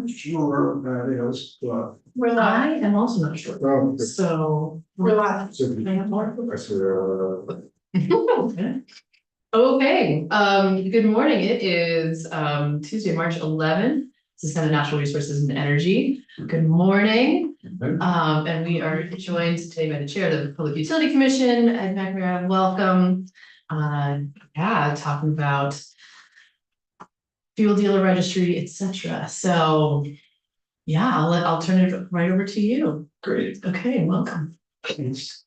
Sure, that is, We're live. I am also not sure. well, So. We're live. Okay, good morning. It is Tuesday, March 11th. This is Senate Natural Resources and Energy. Good morning. And we are joined today by the chair of the Public Utility Commission, Ed McNamara. Welcome. Talking about fuel dealer registry, etc. So yeah, I'll turn it right over to you. Great. Okay, welcome. Thanks.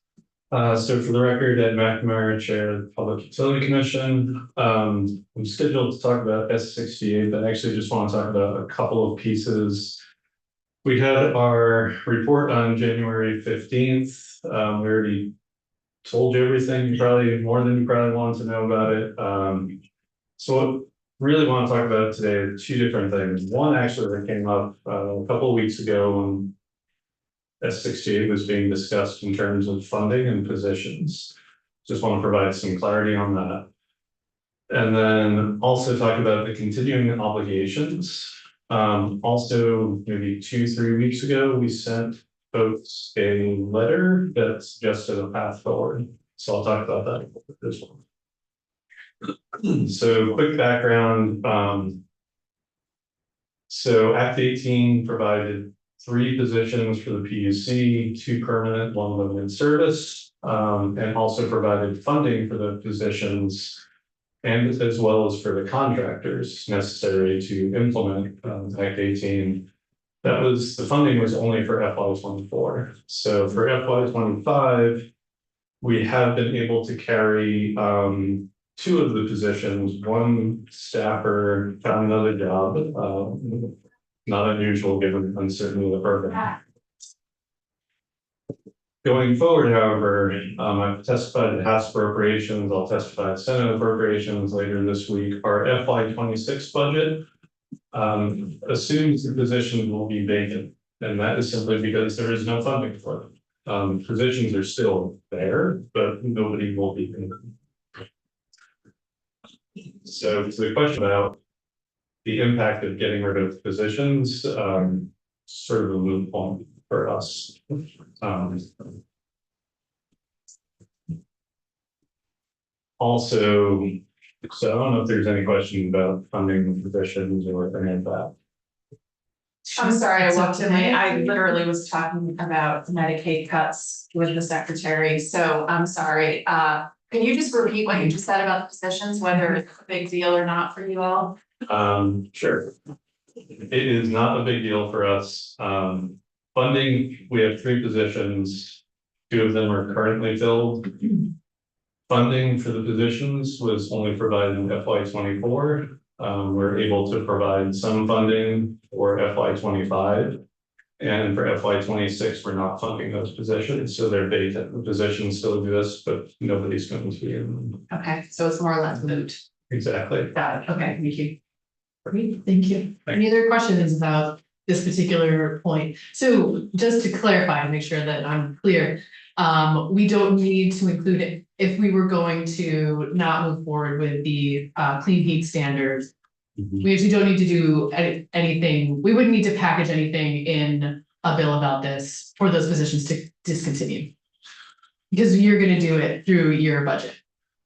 So for the record, Ed McNamara, Chair of the Public Utility Commission. I'm scheduled to talk about S68, but I actually just want to talk about a couple of pieces. We had our report on January 15th. We already told you everything, more than you probably want to know about it. So what I really want to talk about today are two different things. One actually that came up a couple of weeks ago when S68 was being discussed in terms of funding and positions. Just want to provide some clarity on that. And then also talk about the continuing obligations. Also, maybe 2-3 weeks ago, we sent folks a letter that suggested a path forward. So I'll talk about that as well. So quick background. So Act 18 provided 3 positions for the PUC, 2 permanent, 1 limited service, and also provided funding for the positions and as well as for the contractors necessary to implement Act 18. The funding was only for FY24. So for FY25, we have been able to carry 2 of the positions. One staffer found another job, not unusual given the uncertainty of the program. Going forward, however, I've testified at House Appropriations, I'll testify at Senate Appropriations later this week. Our FY26 budget assumes the positions will be vacant, and that is simply because there is no funding for them. Positions are still there, but nobody will be in them. So to the question about the impact of getting rid of positions, sort of a moot point for us. Also, so I don't know if there's any questions about funding positions or anything like that. I'm sorry, I walked in late. I literally was talking about Medicaid cuts with the secretary, so I'm sorry. Can you just repeat what you just said about the positions, whether it's a big deal or not for you all? Sure. It is not a big deal for us. Funding, we have 3 positions. 2 of them are currently filled. Funding for the positions was only provided in FY24. We're able to provide some funding for FY25. And for FY26, we're not funding those positions, so they're vacant. The positions still exist, but nobody's going to be in them. Okay, so it's more or less moot. Exactly. Got it. Okay, thank you. Great, thank you. Any other questions about this particular point? So just to clarify, to make sure that I'm clear, we don't need to include it if we were going to not move forward with the clean heat standards. We actually don't need to do anything. We wouldn't need to package anything in a bill about this for those positions to discontinue. Because you're going to do it through your budget.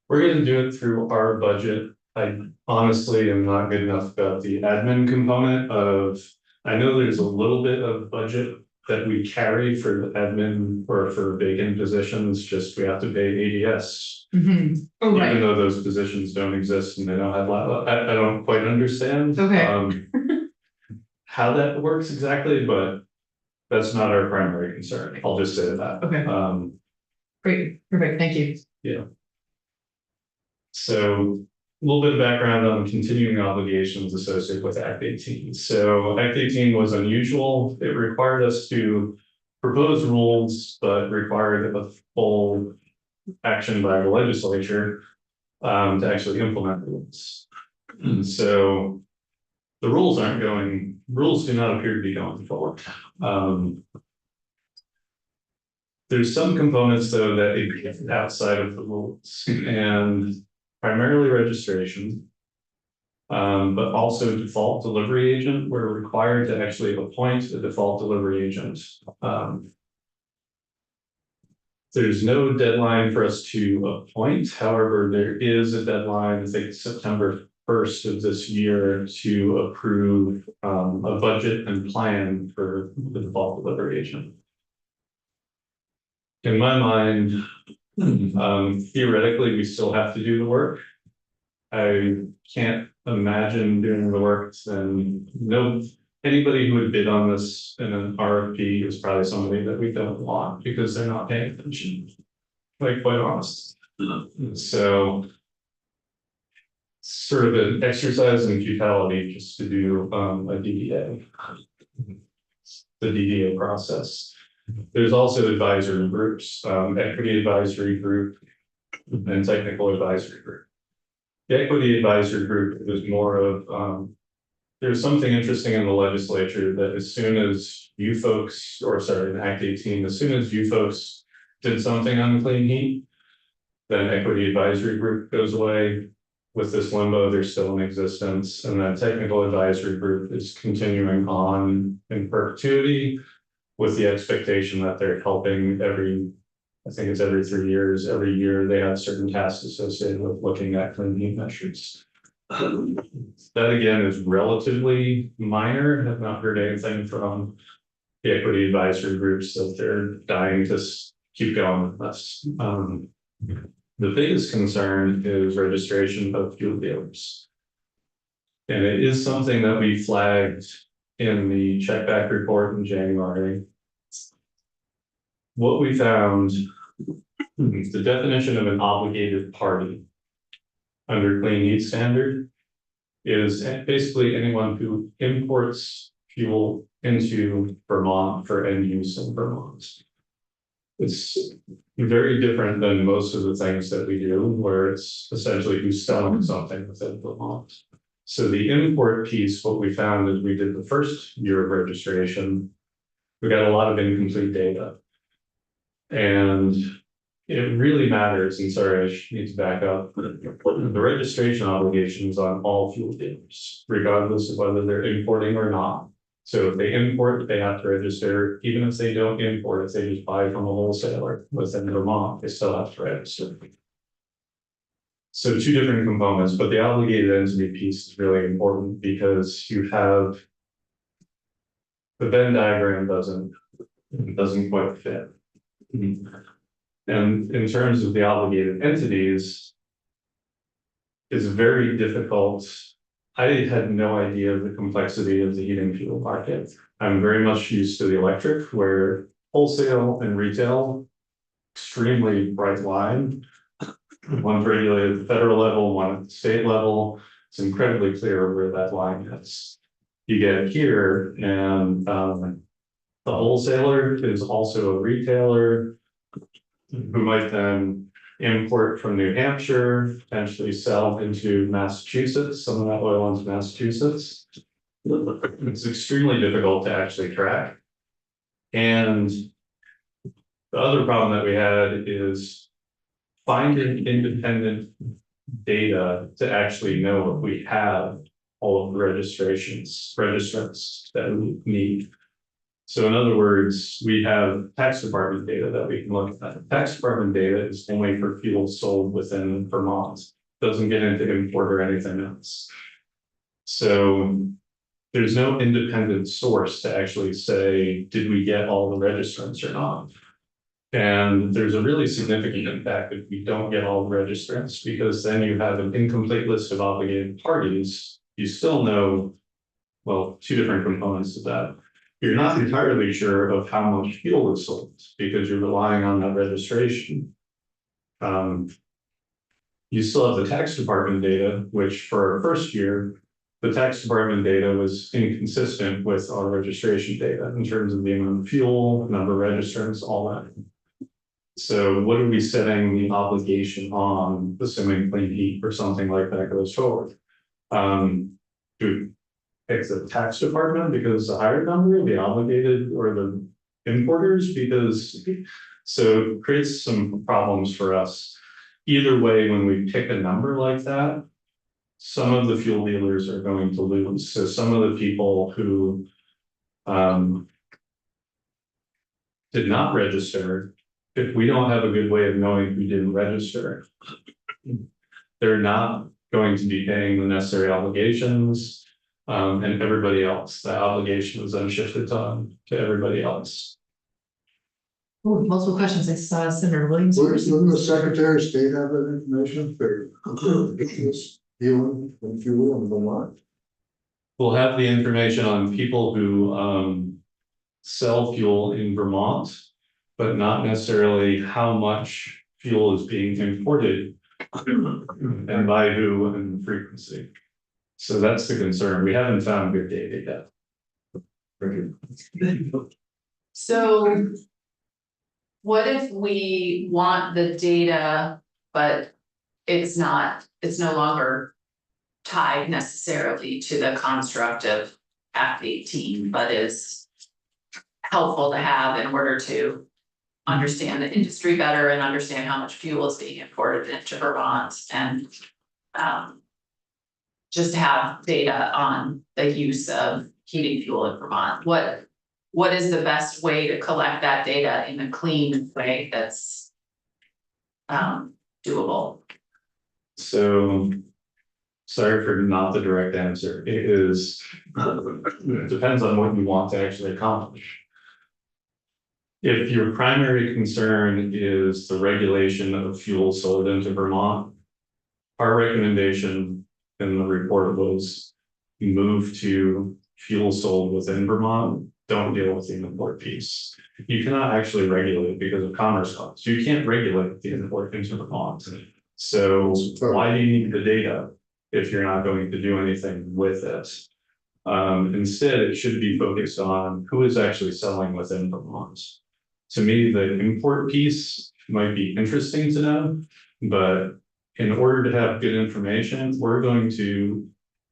We're going to do it through our budget. I honestly am not good enough about the admin component of, I know there's a little bit of budget that we carry for the admin or for vacant positions, just we have to pay ADS. Oh, right. Even though those positions don't exist and they don't have, I don't quite understand. Okay. How that works exactly, but that's not our primary concern. I'll just say that. Okay. Great, perfect, thank you. Yeah. So a little bit of background on continuing obligations associated with Act 18. So Act 18 was unusual. It required us to propose rules, but required a full action by the legislature to actually implement the rules. So the rules do not appear to be going forward. There's some components though that exist outside of the rules, and primarily registration. But also default delivery agent, we're required to actually appoint a default delivery agent. There's no deadline for us to appoint, however, there is a deadline, I think September 1st of this year, to approve a budget and plan for the default delivery agent. In my mind, theoretically, we still have to do the work. I can't imagine doing the work, and anybody who would bid on this in an RFP is probably somebody that we don't want because they're not paying attention, like, quite honest. So sort of an exercise in futility just to do a DDA, the DDA process. There's also advisory groups, equity advisory group and technical advisory group. The equity advisory group is more of, there's something interesting in the legislature that as soon as you folks, or sorry, in Act 18, as soon as you folks did something on clean heat, then equity advisory group goes away. With this limbo, they're still in existence, and that technical advisory group is continuing on in perpetuity with the expectation that they're helping I think it's every 3 years, every year they have certain tasks associated with looking at clean heat measures. That again is relatively minor. I've not heard anything from the equity advisory groups that they're dying to keep going with this. The biggest concern is registration of fuel dealers. And it is something that we flagged in the check back report in January. What we found, the definition of an obligated party under clean heat standard is basically anyone who imports fuel into Vermont for end use in Vermont. It's very different than most of the things that we do, where it's essentially who's selling something within Vermont. So the import piece, what we found is we did the first year of registration, we got a lot of incomplete data. And it really matters, and sorry, I need to back up. The registration obligation is on all fuel dealers, regardless of whether they're importing or not. So if they import, they have to register. Even if they don't import, if they just buy from a wholesaler within Vermont, they still have to register. So two different components, but the obligated entity piece is really important because you have the Venn diagram doesn't quite fit. And in terms of the obligated entities, it's very difficult. I had no idea of the complexity of the heating fuel market. I'm very much used to the electric, where wholesale and retail, extremely bright line. One's regulated at the federal level, one at the state level. It's incredibly clear where that line is. You get here, and the wholesaler is also a retailer who might then import from New Hampshire, potentially sell into Massachusetts, some of that oil into Massachusetts. It's extremely difficult to actually track. And the other problem that we had is finding independent data to actually know if we have all of the registrants that we need. So in other words, we have tax department data that we can look at. Tax department data is only for fuel sold within Vermont, doesn't get into import or anything else. So there's no independent source to actually say, did we get all the registrants or not? And there's a really significant impact if we don't get all the registrants, because then you have an incomplete list of obligated parties. You still know, well, two different components of that. You're not entirely sure of how much fuel is sold because you're relying on that registration. You still have the tax department data, which for our first year, the tax department data was inconsistent with our registration data in terms of the amount of fuel, number of registrants, all that. So what are we setting the obligation on, assuming clean heat or something like that goes forward? Do pick the tax department because it's a higher number, the obligated, or the importers, because so it creates some problems for us. Either way, when we pick a number like that, some of the fuel dealers are going to lose. So some of the people who did not register, if we don't have a good way of knowing who didn't register, they're not going to be paying the necessary obligations. And everybody else, that obligation was then shifted to everybody else. Oh, multiple questions. I saw Senator Williams. Wouldn't the Secretary of State have that information for this fuel and fuel in Vermont? We'll have the information on people who sell fuel in Vermont, but not necessarily how much fuel is being imported and by who and frequency. So that's the concern. We haven't found good data yet. So what if we want the data, but it's no longer tied necessarily to the construct of Act 18, but is helpful to have in order to understand the industry better and understand how much fuel is being imported into Vermont and just have data on the use of heating fuel in Vermont. What is the best way to collect that data in a clean way that's doable? So, sorry for not the direct answer. It depends on what you want to actually accomplish. If your primary concern is the regulation of fuel sold into Vermont, our recommendation in the report was move to fuel sold within Vermont. Don't deal with the import piece. You cannot actually regulate because of commerce costs. You can't regulate the import into Vermont. So why do you need the data if you're not going to do anything with it? Instead, it should be focused on who is actually selling within Vermont. To me, the import piece might be interesting to know, but in order to have good information,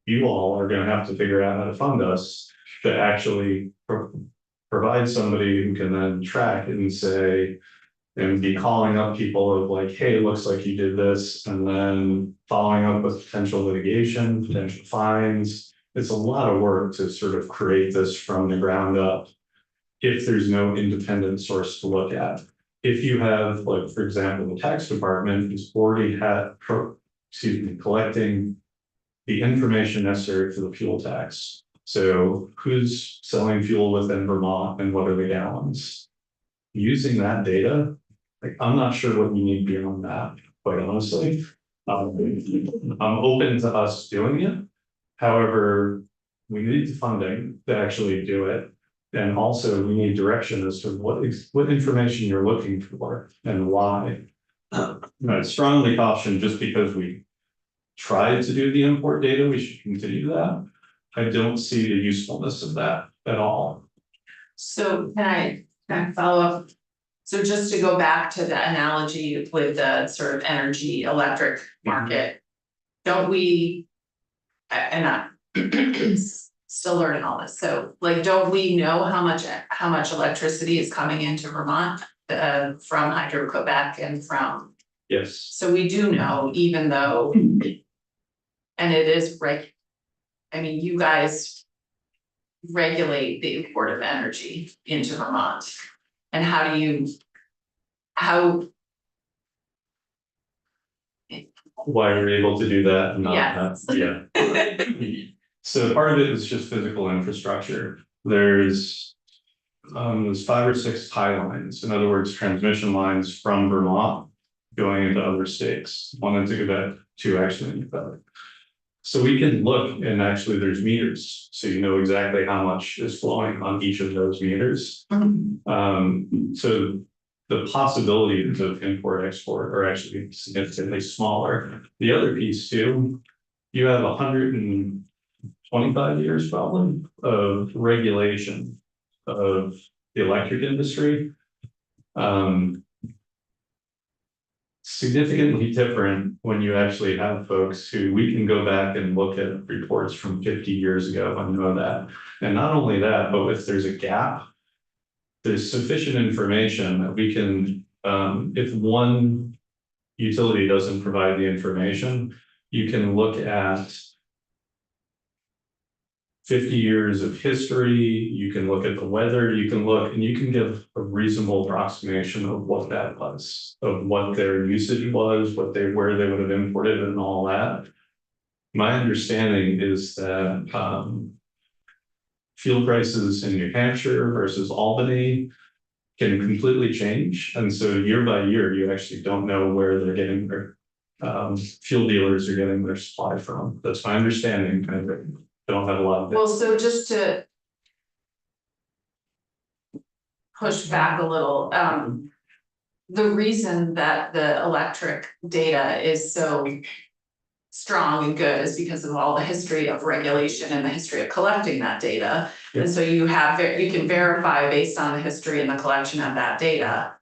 you all are going to have to figure out how to fund us to actually provide somebody who can then track and say, and be calling up people of like, hey, it looks like you did this, and then following up with potential litigation, potential fines. It's a lot of work to sort of create this from the ground up if there's no independent source to look at. If you have, like, for example, the tax department is already collecting the information necessary for the fuel tax. So who's selling fuel within Vermont and what are the gallons? Using that data, like, I'm not sure what you need beyond that, quite honestly. I'm open to us doing it. However, we need the funding to actually do it. And also we need direction as to what information you're looking for and why. I strongly caution, just because we tried to do the import data, we should continue that. I don't see the usefulness of that at all. So can I follow up? So just to go back to the analogy with the sort of energy electric market, don't we, and I'm still learning all this, so like, don't we know how much electricity is coming into Vermont from Hydro-Quebec and from? Yes. So we do know, even though, and it is I mean, you guys regulate the import of energy into Vermont. And how why we're able to do that and not Yes. yeah. So part of it is just physical infrastructure. There's 5 or 6 tie lines, in other words, transmission lines from Vermont going into other states, one into Quebec, 2 actually in Quebec. So we can look, and actually there's meters, so you know exactly how much is flowing on each of those meters. So the possibilities of import export are actually significantly smaller. The other piece too, you have 125 years probably of regulation of the electric industry. Significantly different when you actually have folks who we can go back and look at reports from 50 years ago and know that. And not only that, but if there's a gap, there's sufficient information that we can, if one utility doesn't provide the information, you can look at 50 years of history, you can look at the weather, you can look and you can give a reasonable approximation of what that was, of what their usage was, where they would have imported it and all that. My understanding is that fuel prices in New Hampshire versus Albany can completely change. And so year by year, you actually don't know where they're getting their fuel dealers are getting their supply from. That's my understanding. I don't have a lot of Well, so just to push back a little, the reason that the electric data is so strong and good is because of all the history of regulation and the history of collecting that data. Yeah. And so you can verify based on the history and the collection of that data.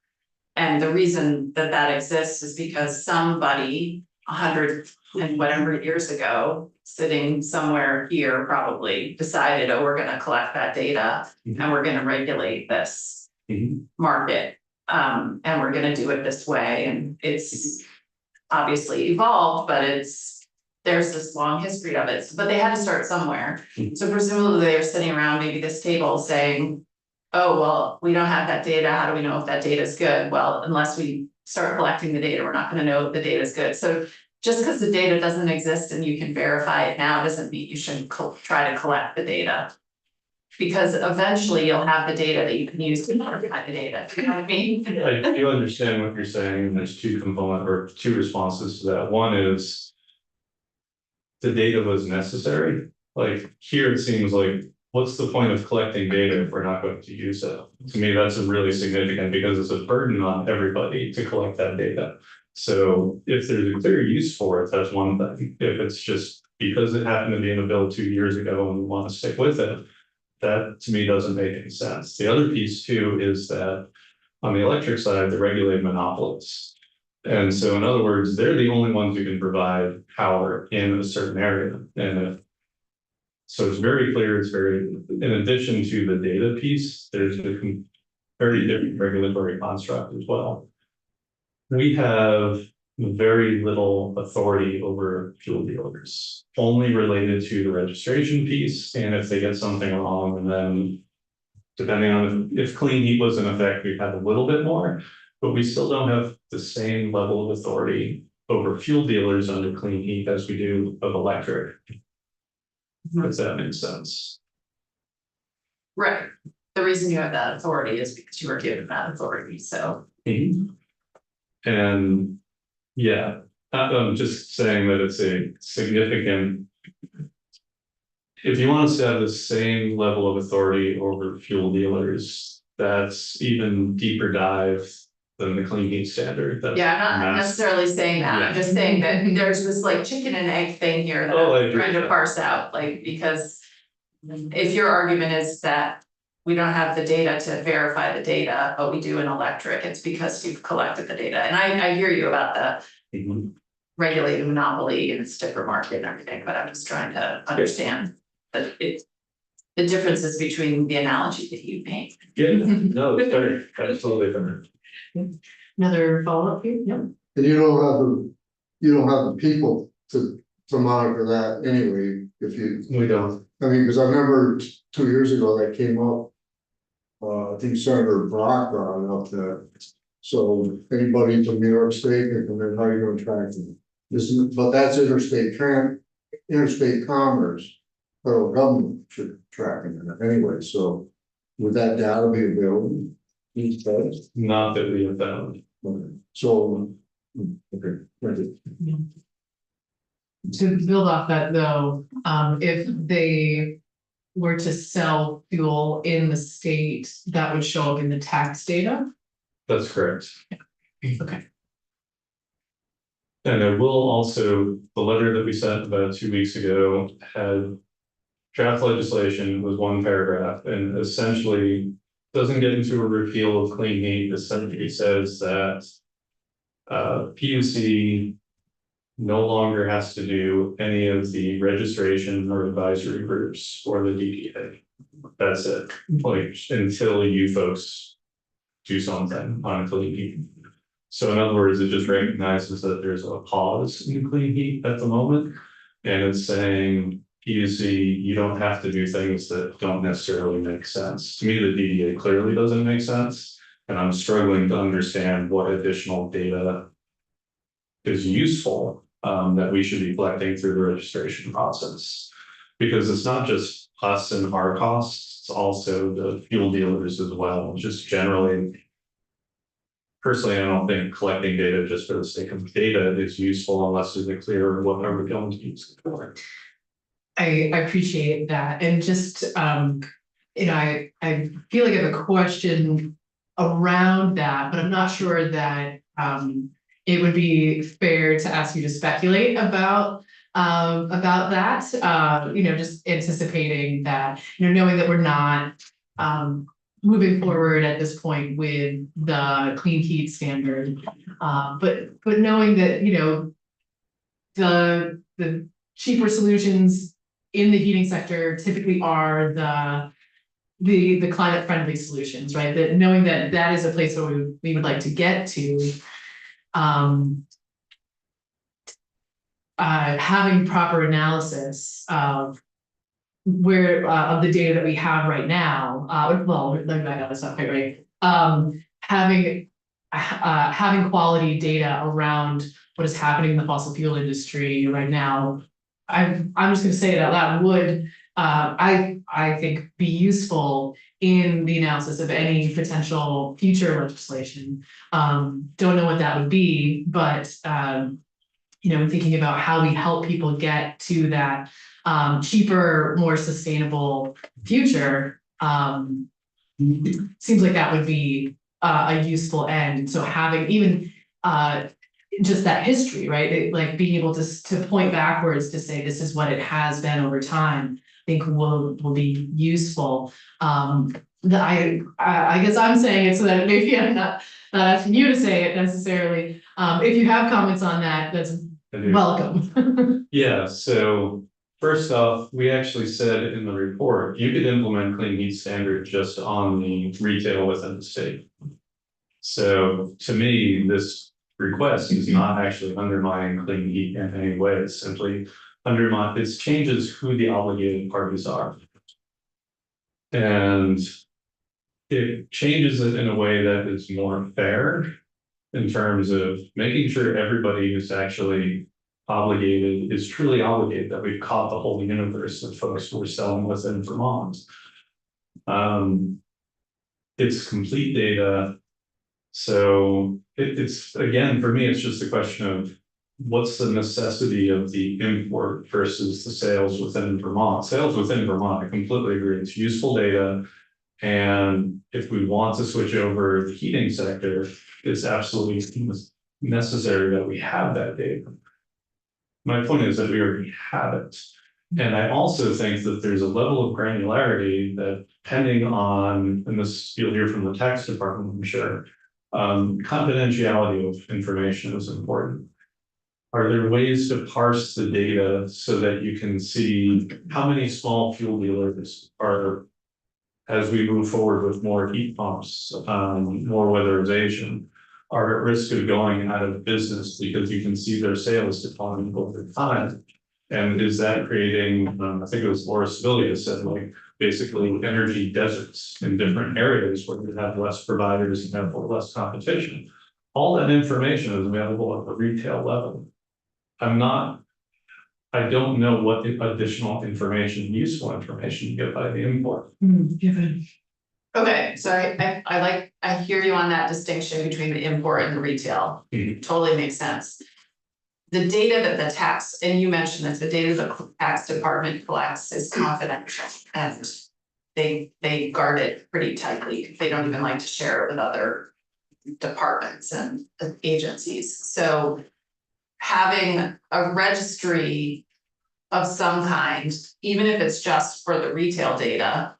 And the reason that that exists is because somebody 100 and whatever years ago, sitting somewhere here probably decided, oh, we're gonna collect that data and we're gonna regulate this market. And we're gonna do it this way, and it's obviously evolved, but there's this long history of it, but they had to start somewhere. So presumably they are sitting around maybe this table saying, oh, well, we don't have that data, how do we know if that data is good? Well, unless we start collecting the data, we're not gonna know if the data is good. So just because the data doesn't exist and you can verify it now, doesn't mean you shouldn't try to collect the data. Because eventually you'll have the data that you can use to verify the data, you know what I mean? I do understand what you're saying. There's two responses to that. One is the data was necessary. Like here, it seems like, what's the point of collecting data if we're not going to use it? To me, that's really significant because it's a burden on everybody to collect that data. So if there's a clear use for it, that's one thing. If it's just because it happened to be in a bill 2 years ago and we want to stick with it, that to me doesn't make any sense. The other piece too is that on the electric side, they're regulated monopolists. And so in other words, they're the only ones who can provide power in a certain area. So it's very clear, in addition to the data piece, there's a very different regulatory construct as well. We have very little authority over fuel dealers, only related to the registration piece. And if they get something wrong, and then depending on if clean heat was in effect, we've had a little bit more, but we still don't have the same level of authority over fuel dealers under clean heat as we do of electric. Does that make sense? Right, the reason you have that authority is because you were given that authority, so. And yeah, I'm just saying that it's a significant. If you want us to have the same level of authority over fuel dealers, that's even deeper dive than the clean heat standard. That's Yeah, I'm not massive. necessarily saying that, I'm just saying that there's this like chicken and egg thing here that Oh, I I'm agree. trying to parse out, like, because. If your argument is that we don't have the data to verify the data, but we do in electric, it's because you've collected the data, and I hear you about the. Regulated monopoly and sticker market and everything, but I'm just trying to understand that the differences between the analogy that you made. Yeah, no, it's better, absolutely better. Another follow-up here? Yep. And you don't have the people to monitor that anyway, if you. We don't. I mean, because I remember 2 years ago that came up. I think Senator Brock brought it up that, so anybody from New York State can come in, how are you gonna track them? But that's interstate commerce, federal government should track them anyway, so would that data be available? Not that we have found. So, okay, thank you. To build off that though, if they were to sell fuel in the state, that would show up in the tax data? That's correct. Okay. And it will also, the letter that we sent about 2 weeks ago had draft legislation, was one paragraph, and essentially doesn't get into a repeal of clean heat. Essentially says that PUC no longer has to do any of the registration or advisory groups or the DPA. That's it, like until you folks do something on clean heat. So in other words, it just recognizes that there's a pause in clean heat at the moment. And it's saying, PUC, you don't have to do things that don't necessarily make sense. To me, the DDA clearly doesn't make sense. And I'm struggling to understand what additional data is useful that we should be collecting through the registration process. Because it's not just us and our costs, it's also the fuel dealers as well. Just generally, personally, I don't think collecting data just for the sake of data is useful unless it's clear what are we going to use it for. I appreciate that, and just, I feel like I have a question around that, but I'm not sure that, it would be fair to ask you to speculate about that, just anticipating that, knowing that we're not, moving forward at this point with the clean heat standard, but knowing that, the cheaper solutions in the heating sector typically are the climate friendly solutions, right? That knowing that that is a place where we would like to get to. Having proper analysis of where of the data that we have right now, well, let me back up, that's not quite right. Having quality data around what is happening in the fossil fuel industry right now, I'm just gonna say it out loud, would I think be useful in the analysis of any potential future legislation. Don't know what that would be, but thinking about how we help people get to that cheaper, more sustainable future, seems like that would be a useful end. So having even just that history, right? Like being able to point backwards to say this is what it has been over time, I think will be useful. I guess I'm saying it so that maybe I'm not asking you to say it necessarily. If you have comments on that, that's welcome. Yeah, so first off, we actually said in the report, you could implement clean heat standard just on the retail within the state. So to me, this request is not actually undermining clean heat in any way. It's simply it changes who the obligated parties are. And it changes it in a way that is more fair in terms of making sure everybody who's actually obligated is truly obligated, that we've caught the whole universe of folks who are selling within Vermont. It's complete data. So it's again, for me, it's just a question of what's the necessity of the import versus the sales within Vermont. Sales within Vermont, I completely agree. It's useful data. And if we want to switch over the heating sector, it's absolutely necessary that we have that data. My point is that we already have it. And I also think that there's a level of granularity that depending on, and this you'll hear from the tax department, I'm sure, confidentiality of information is important. Are there ways to parse the data so that you can see how many small fuel dealers are, as we move forward with more heat pumps, more weatherization, are at risk of going out of business because you can see their sales declining over time? And is that creating, I think it was Laura Sibilia said, like basically energy deserts in different areas where you have less providers and have less competition? All that information is available at the retail level. I don't know what additional information, useful information you get by the import. Okay, so I hear you on that distinction between the import and the retail. Totally makes sense. The data that the tax, and you mentioned this, the data the tax department collects is confidential and they guard it pretty tightly. They don't even like to share it with other departments and agencies. So having a registry of some kind, even if it's just for the retail data,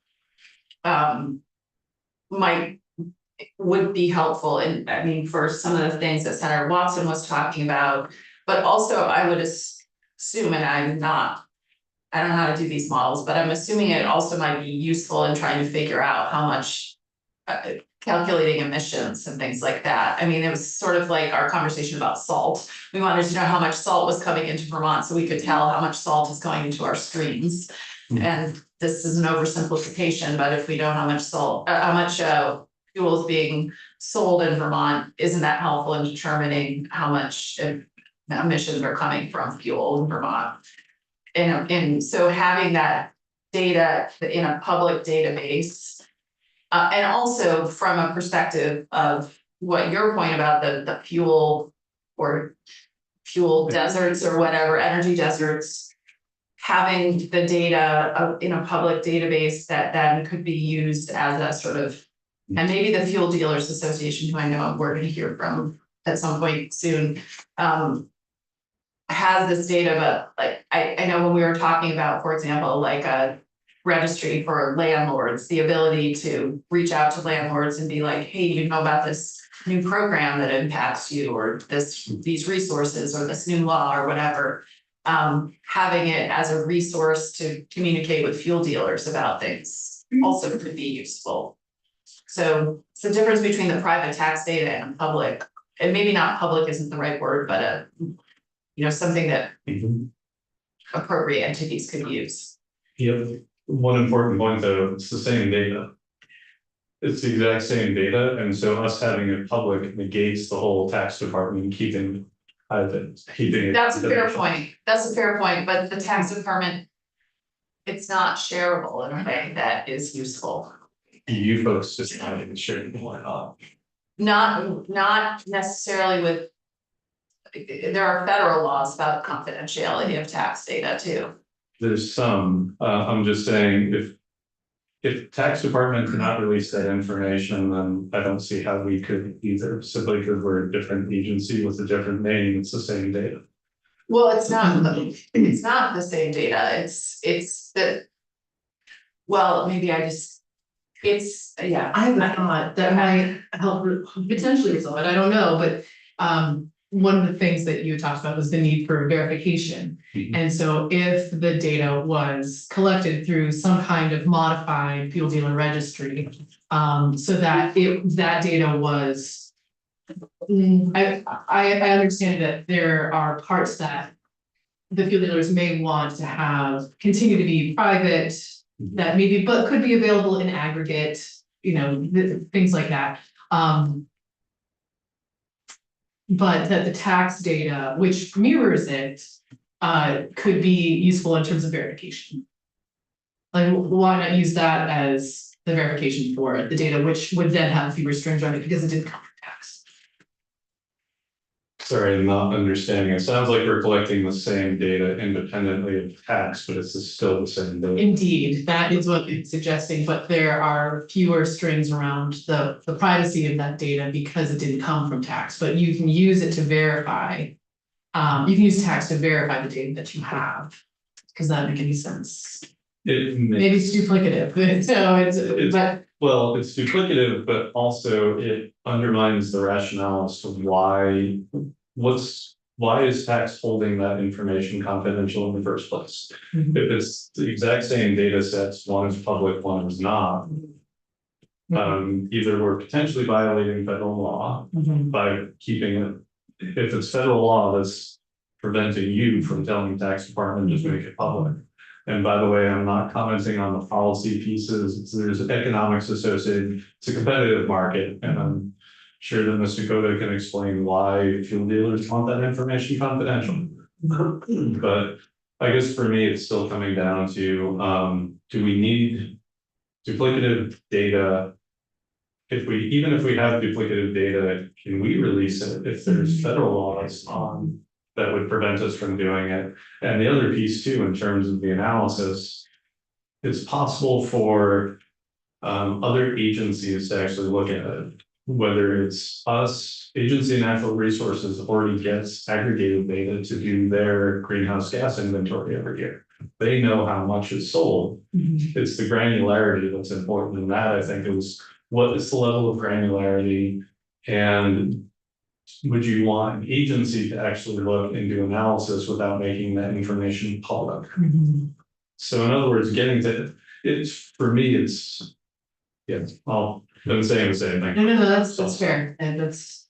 would be helpful. And I mean, for some of the things that Senator Watson was talking about, but also I would assume, and I don't know how to do these models, but I'm assuming it also might be useful in trying to figure out how much calculating emissions and things like that. I mean, it was sort of like our conversation about salt. We wanted to know how much salt was coming into Vermont, so we could tell how much salt is going into our streams. And this is an oversimplification, but if we know how much salt, how much fuel is being sold in Vermont, isn't that helpful in determining how much emissions are coming from fuel in Vermont? And so having that data in a public database, and also from a perspective of what your point about the fuel or fuel deserts or whatever, energy deserts, having the data in a public database that then could be used as a sort of, and maybe the Fuel Dealers Association, who I know we're going to hear from at some point soon, has this data, but like, I know when we were talking about, for example, like a registry for landlords, the ability to reach out to landlords and be like, hey, you know about this new program that impacts you, or these resources, or this new law, or whatever. Having it as a resource to communicate with fuel dealers about things also could be useful. So it's the difference between the private tax data and public, and maybe not public isn't the right word, but something that appropriate entities could use. Yep, one important point though, it's the same data. It's the exact same data, and so us having it public negates the whole tax department keeping it. That's a fair point, that's a fair point, but the tax department, it's not shareable in a way that is useful. You folks just not even sure why not. Not necessarily with, there are federal laws about confidentiality of tax data too. There's some, I'm just saying, if tax department cannot release that information, then I don't see how we could either, simply because we're a different agency with a different name, it's the same data. Well, it's not the same data, it's the, well, maybe I just, yeah. I have a thought that might help potentially resolve it, I don't know, but one of the things that you talked about was the need for verification. And so if the data was collected through some kind of modified fuel dealer registry, so that that data was, I understand that there are parts that the fuel dealers may want to have continue to be private, that maybe, but could be available in aggregate, things like that. But that the tax data, which mirrors it, could be useful in terms of verification. Like, why not use that as the verification for the data, which would then have fewer strings on it because it didn't come from tax. Sorry, I'm not understanding. It sounds like we're collecting the same data independently of tax, but it's still the same data. Indeed, that is what it's suggesting, but there are fewer strings around the privacy of that data because it didn't come from tax, but you can use it to verify. You can use tax to verify the data that you have. Does that make any sense? Maybe it's duplicative, but well, it's duplicative, but also it undermines the rationale as to why is tax holding that information confidential in the first place? If it's the exact same data sets, one is public, one is not. Either we're potentially violating federal law by keeping it, if it's federal law that's preventing you from telling the tax department, just make it public. And by the way, I'm not commenting on the policy pieces, there's economics associated, it's a competitive market, and I'm sure that Ms. Dakota can explain why fuel dealers want that information confidential. But I guess for me, it's still coming down to, do we need duplicative data? Even if we have duplicative data, can we release it if there's federal laws on that would prevent us from doing it? And the other piece too, in terms of the analysis, it's possible for other agencies to actually look at it. Whether it's us, Agency of Natural Resources already gets aggregated data to do their greenhouse gas inventory every year. They know how much is sold. It's the granularity that's important, and that I think is what is the level of granularity, and would you want an agency to actually look and do analysis without making that information public? So in other words, getting to it's, for me, it's Yes, well, been saying the same thing. No, that's fair, and that's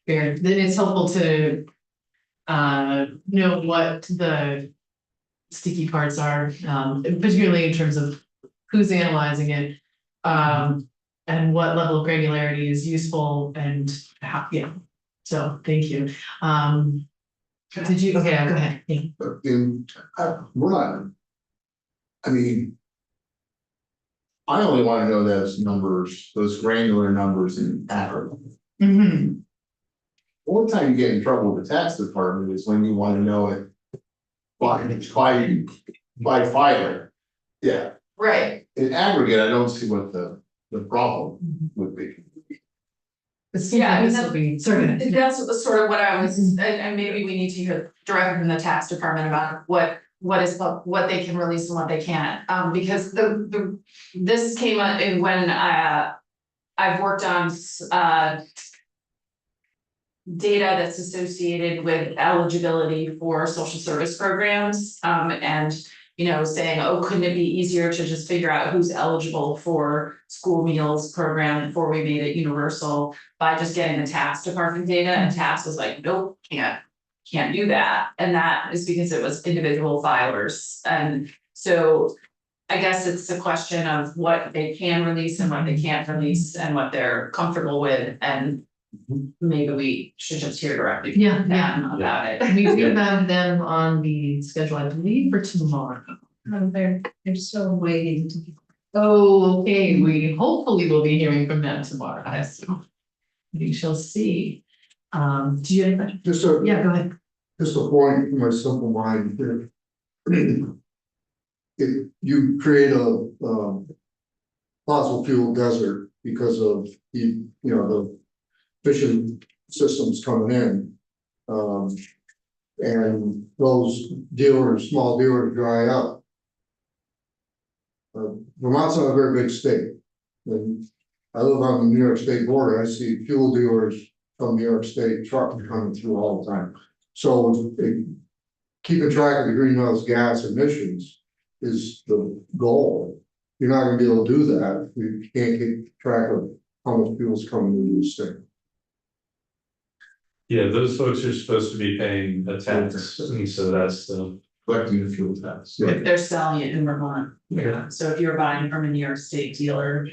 fair, then it's helpful to. Know what the sticky parts are, particularly in terms of who's analyzing it. And what level of granularity is useful and how, yeah, so thank you. Did you, okay, go ahead. Yeah. We're not. I mean. I only wanna know those numbers, those granular numbers in aggregate. Mhm. One time you get in trouble with the tax department is when you wanna know it. By filer. Yeah, Right, in aggregate, I don't see what the problem would be. Yeah, I mean, This will be, sorry. that's sort of what I was, and maybe we need to hear directly from the tax department about what they can release and what they can't. Because this came up in when I've worked on data that's associated with eligibility for social service programs, and saying, oh, couldn't it be easier to just figure out who's eligible for school meals program before we made it universal by just getting the tax department data, and tax was like, nope, can't do that. And that is because it was individual filers. And so I guess it's a question of what they can release and what they can't release and what they're comfortable with, and maybe we should just hear directly from Yeah, them about it. We do have them on the schedule, I believe, for tomorrow. They're still waiting to. Oh, okay, we hopefully will be hearing from them tomorrow, I assume. We shall see. Do you have a question? Yeah, go ahead. Just a point for my simple mind here. If you create a fossil fuel desert because of the fishing systems coming in. And those small dealers dry up. Vermont's not a very big state. And I live on the New York State border, I see fuel dealers from New York State trucks coming through all the time. So keeping track of the greenhouse gas emissions is the goal. You're not gonna be able to do that if you can't keep track of how much fuel's coming into the state. Yeah, those folks are supposed to be paying a tax, and so that's the. Collecting the fuel tax. If they're selling it in Vermont, Yeah. so if you're buying from a New York State dealer.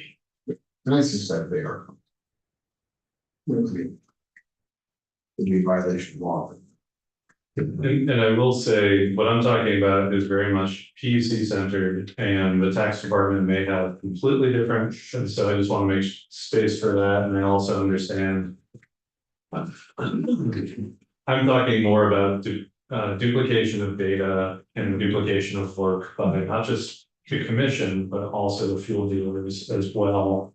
And I suspect they are. Would be a violation of law. And I will say, what I'm talking about is very much PUC centered, and the tax department may have completely different, and so I just want to make space for that, and I also understand. I'm talking more about duplication of data and duplication of work by not just the commission, but also the fuel dealers as well.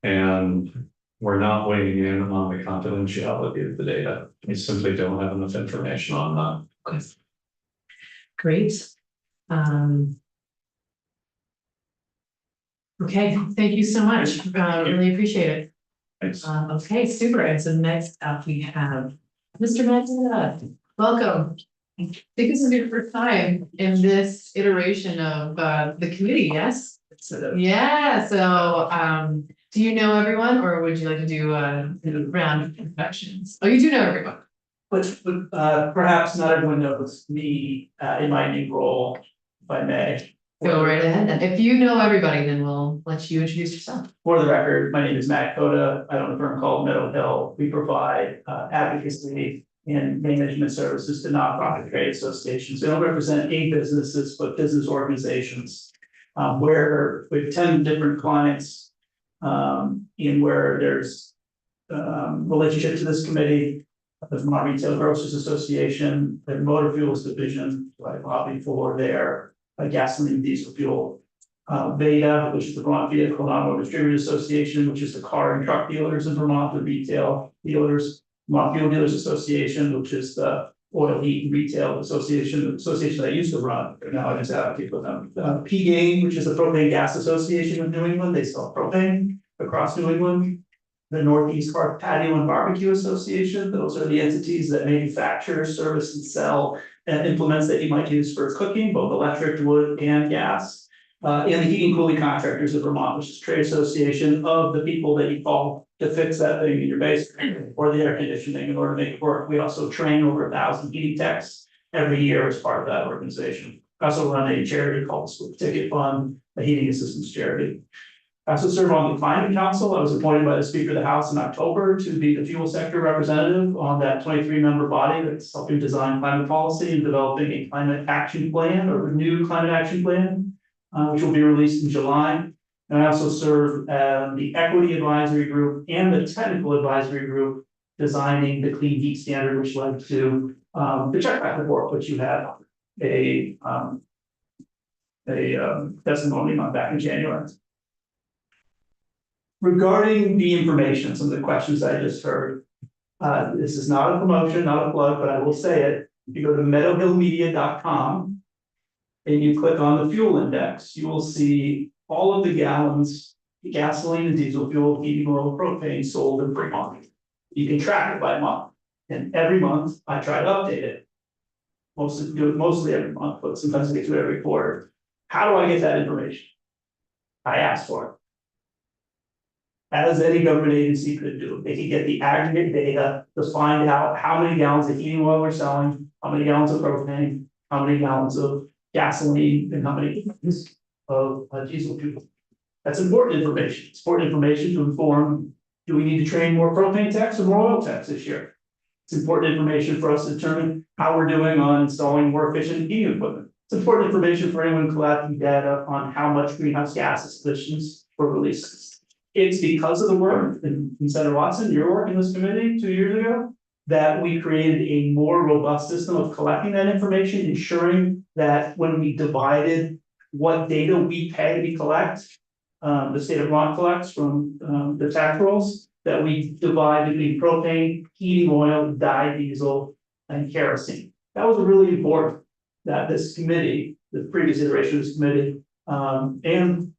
And we're not weighing in on the confidentiality of the data. We simply don't have enough information on that. Great. Okay, thank you so much. Really appreciate it. Thanks. Okay, super. And so next up we have Mr. Magda. Welcome. I think this is your first time in this iteration of the committee, yes? Yeah, so do you know everyone, or would you like to do a round of introductions? Oh, you do know everyone. But perhaps not everyone knows me in my new role, if I may. Go right ahead, and if you know everybody, then we'll let you introduce yourself. For the record, my name is Matt Coda. I own a firm called Meadow Hill. We provide advocacy and management services to nonprofit trade associations. We don't represent a businesses, but business organizations. Where we have 10 different clients, in where there's relationship to this committee, the Vermont Retail Grocers Association, the Motor Fuels Division, I lobby for their gasoline diesel fuel. VEDA, which is the Vermont Vehicle and Automotive Distributors Association, which is the car and truck dealers in Vermont, the retail dealers. Vermont Fuel Dealers Association, which is the oil, heat, and retail association that I used to run, but now I just advocate with them. P-Gain, which is the Propane Gas Association of New England, they sell propane across New England. The Northeast Park Patio and Barbecue Association, those are the entities that manufacture, service, and sell implements that you might use for cooking, both electric, wood, and gas. and the Heating and Cooling Contractors of Vermont, which is a trade association of the people that you call to fix that thing in your basement or the air conditioning in order to make it work. We also train over 1,000 heating techs every year as part of that organization. I also run a charity called the Split Ticket Fund, a heating assistance charity. I also serve on the Climate Council. I was appointed by the Speaker of the House in October to be the fuel sector representative on that 23-member body that's helping design climate policy and developing a climate action plan or renewed climate action plan, which will be released in July. And I also serve the Equity Advisory Group and the Technical Advisory Group designing the Clean Heat Standard, which led to the check back report, which you had a testimony on back in January. Regarding the information, some of the questions I just heard, this is not a promotion, not a plug, but I will say it. If you go to meadowhillmedia.com and you click on the fuel index, you will see all of the gallons, gasoline and diesel fuel, heating oil, propane sold in Vermont. You can track it by month, and every month I try to update it. Mostly every month, but sometimes I get to it every quarter. How do I get that information? I ask for it. As any government agency could do, they could get the aggregate data to find out how many gallons of heating oil we're selling, how many gallons of propane, how many gallons of gasoline, and how many gallons of diesel fuel. That's important information. It's important information to inform, do we need to train more propane techs or more oil techs this year? It's important information for us to determine how we're doing on installing more efficient heating equipment. It's important information for anyone collecting data on how much greenhouse gas emissions were released. It's because of the work in Senator Watson, your work in this committee 2 years ago, that we created a more robust system of collecting that information, ensuring that when we divided what data we pay, we collect, the state of Vermont collects from the tax rolls, that we divide between propane, heating oil, dyed diesel, and kerosene. That was really important that this committee, the previous iteration of this committee, and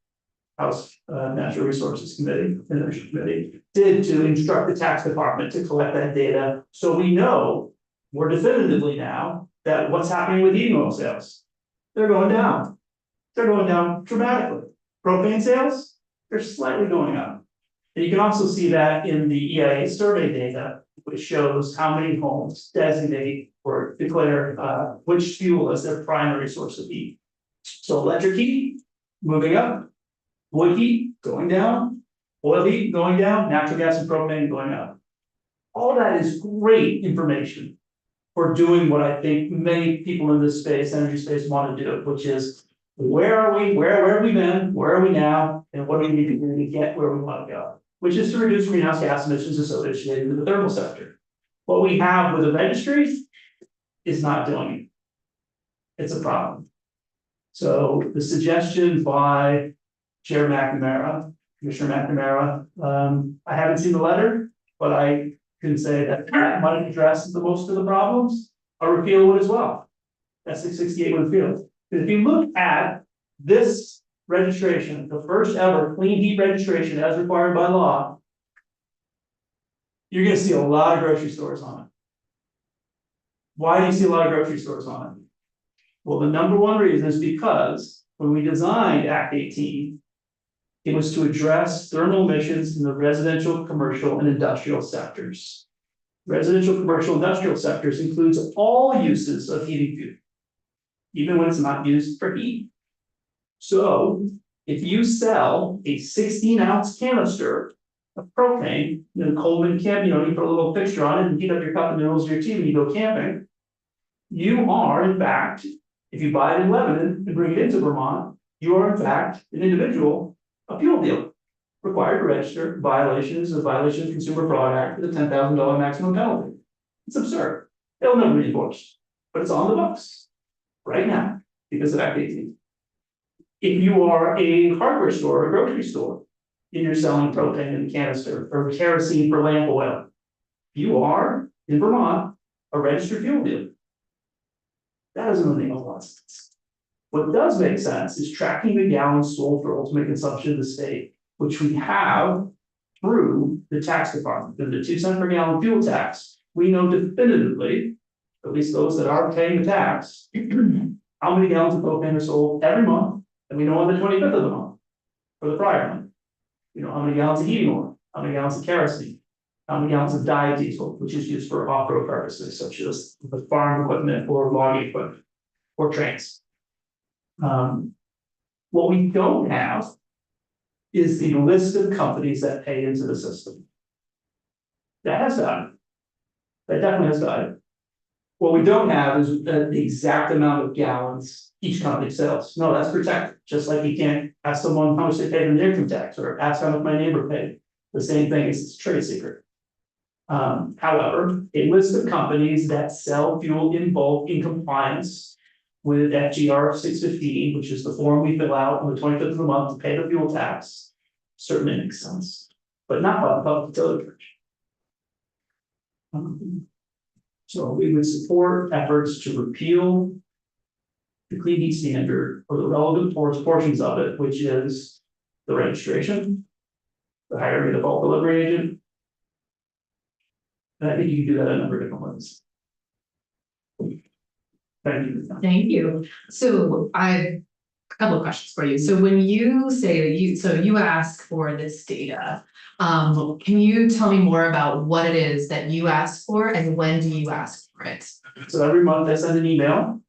House Natural Resources Committee, Energy Committee, did to instruct the tax department to collect that data. So we know more definitively now that what's happening with heating oil sales. They're going down. They're going down dramatically. Propane sales, they're slightly going up. And you can also see that in the EIA survey data, which shows how many homes designate or declare which fuel as their primary source of heat. So electric heat, moving up. Wood heat going down, oil heat going down, natural gas and propane going up. All that is great information for doing what I think many people in this space, energy space, want to do, which is where are we, where have we been, where are we now, and what do we need to do to get where we want to go, which is to reduce greenhouse gas emissions associated with the thermal sector. What we have with the registry is not doing it. It's a problem. So the suggestion by Chair McNamara, Commissioner McNamara, I haven't seen the letter, but I can say that might address the most of the problems. A repeal would as well. That 668 would repeal. If you look at this registration, the first ever clean heat registration as required by law, you're gonna see a lot of grocery stores on it. Why do you see a lot of grocery stores on it? Well, the number one reason is because when we designed Act 18, it was to address thermal emissions in the residential, commercial, and industrial sectors. Residential, commercial, industrial sectors includes all uses of heating fuel, even when it's not used for heat. So if you sell a 16-ounce canister of propane in a Coleman camp, you put a little fixture on it and heat up your cup of noodles or your tea when you go camping, you are, in fact, if you buy it in Lebanon and bring it into Vermont, you are, in fact, an individual, a fuel dealer, required to register violations of Consumer Fraud Act with a $10,000 maximum penalty. It's absurd. They'll never be enforced, but it's on the books right now because of Act 18. If you are a hardware store or a grocery store and you're selling propane in a canister or kerosene for lamp oil, you are, in Vermont, a registered fuel dealer. That doesn't make a lot of sense. What does make sense is tracking the gallons sold for ultimate consumption in the state, which we have through the tax department. Through the 2 cents per gallon fuel tax, we know definitively, at least those that are paying the tax, how many gallons of propane are sold every month And we know on the 25th of the month, for the prior month. You know, how many gallons of heating oil, how many gallons of kerosene, how many gallons of biodiesel, which is used for off-road purposes, such as the farm equipment or logging equipment, or trains. What we don't have is the list of companies that pay into the system. That has value. That definitely has value. What we don't have is the exact amount of gallons each company sells. No, that's protected, just like you can't ask someone how much they paid in their income tax, or ask how much my neighbor paid. The same thing is trade secret. However, a list of companies that sell fuel in bulk in compliance with FGR 615, which is the form we fill out on the 25th of the month to pay the fuel tax, certainly makes sense, but not by the Public Utility Commission. So we would support efforts to repeal the clean heat standard or the relevant portions of it, which is the registration, the hiring of the bulk delivery agent. And I think you can do that a number of different ways. Thank you. Thank you. So I have a couple of questions for you. So when you say that you ask for this data, can you tell me more about what it is that you ask for and when do you ask for it? So every month I send an email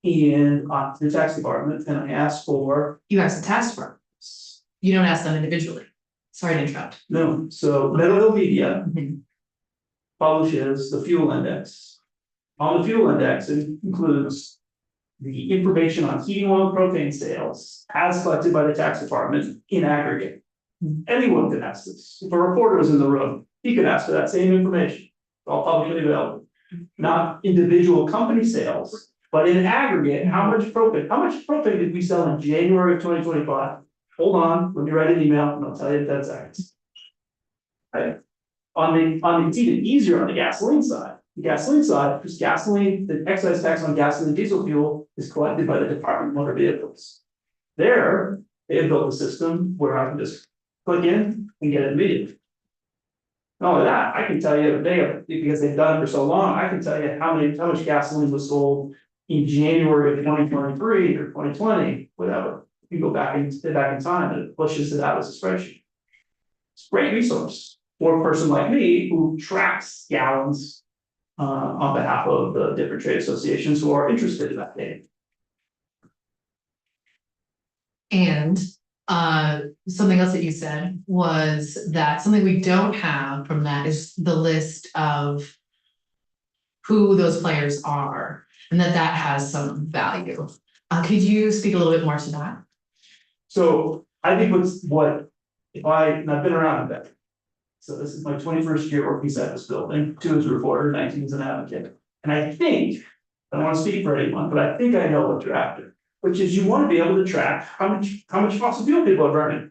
to the tax department and I ask for, You ask the task force. You don't ask them individually. Sorry to interrupt. no, so Middle Hill Media Mhm. publishes the fuel index. On the fuel index, it includes the information on heating oil and propane sales as collected by the tax department in aggregate. Anyone can ask this. If a reporter was in the room, he could ask for that same information, all publicly available. Not individual company sales, but in aggregate, how much propane did we sell in January of 2025? Hold on, let me write an email and I'll tell you in 10 seconds. Right? On the it's even easier on the gasoline side. The gasoline side, because gasoline, the excise tax on gasoline and diesel fuel is collected by the Department of Motor Vehicles. There, they have built a system where I can just click in and get it immediately. Not only that, I can tell you, because they've done it for so long, I can tell you how much gasoline was sold in January of 2023 or 2020, whatever. You go back in time and it pushes it out as a spreadsheet. It's a great resource for a person like me who tracks gallons on behalf of the different trade associations who are interested in that data. And something else that you said was that something we don't have from that is the list of who those players are, and that has some value. Could you speak a little bit more to that? So I think and I've been around a bit. So this is my 21st year working inside this building, 2 as a reporter, 19 as an advocate. And I don't want to speak for anyone, but I think I know what you're after, which is you want to be able to track how much fossil fuel people are burning.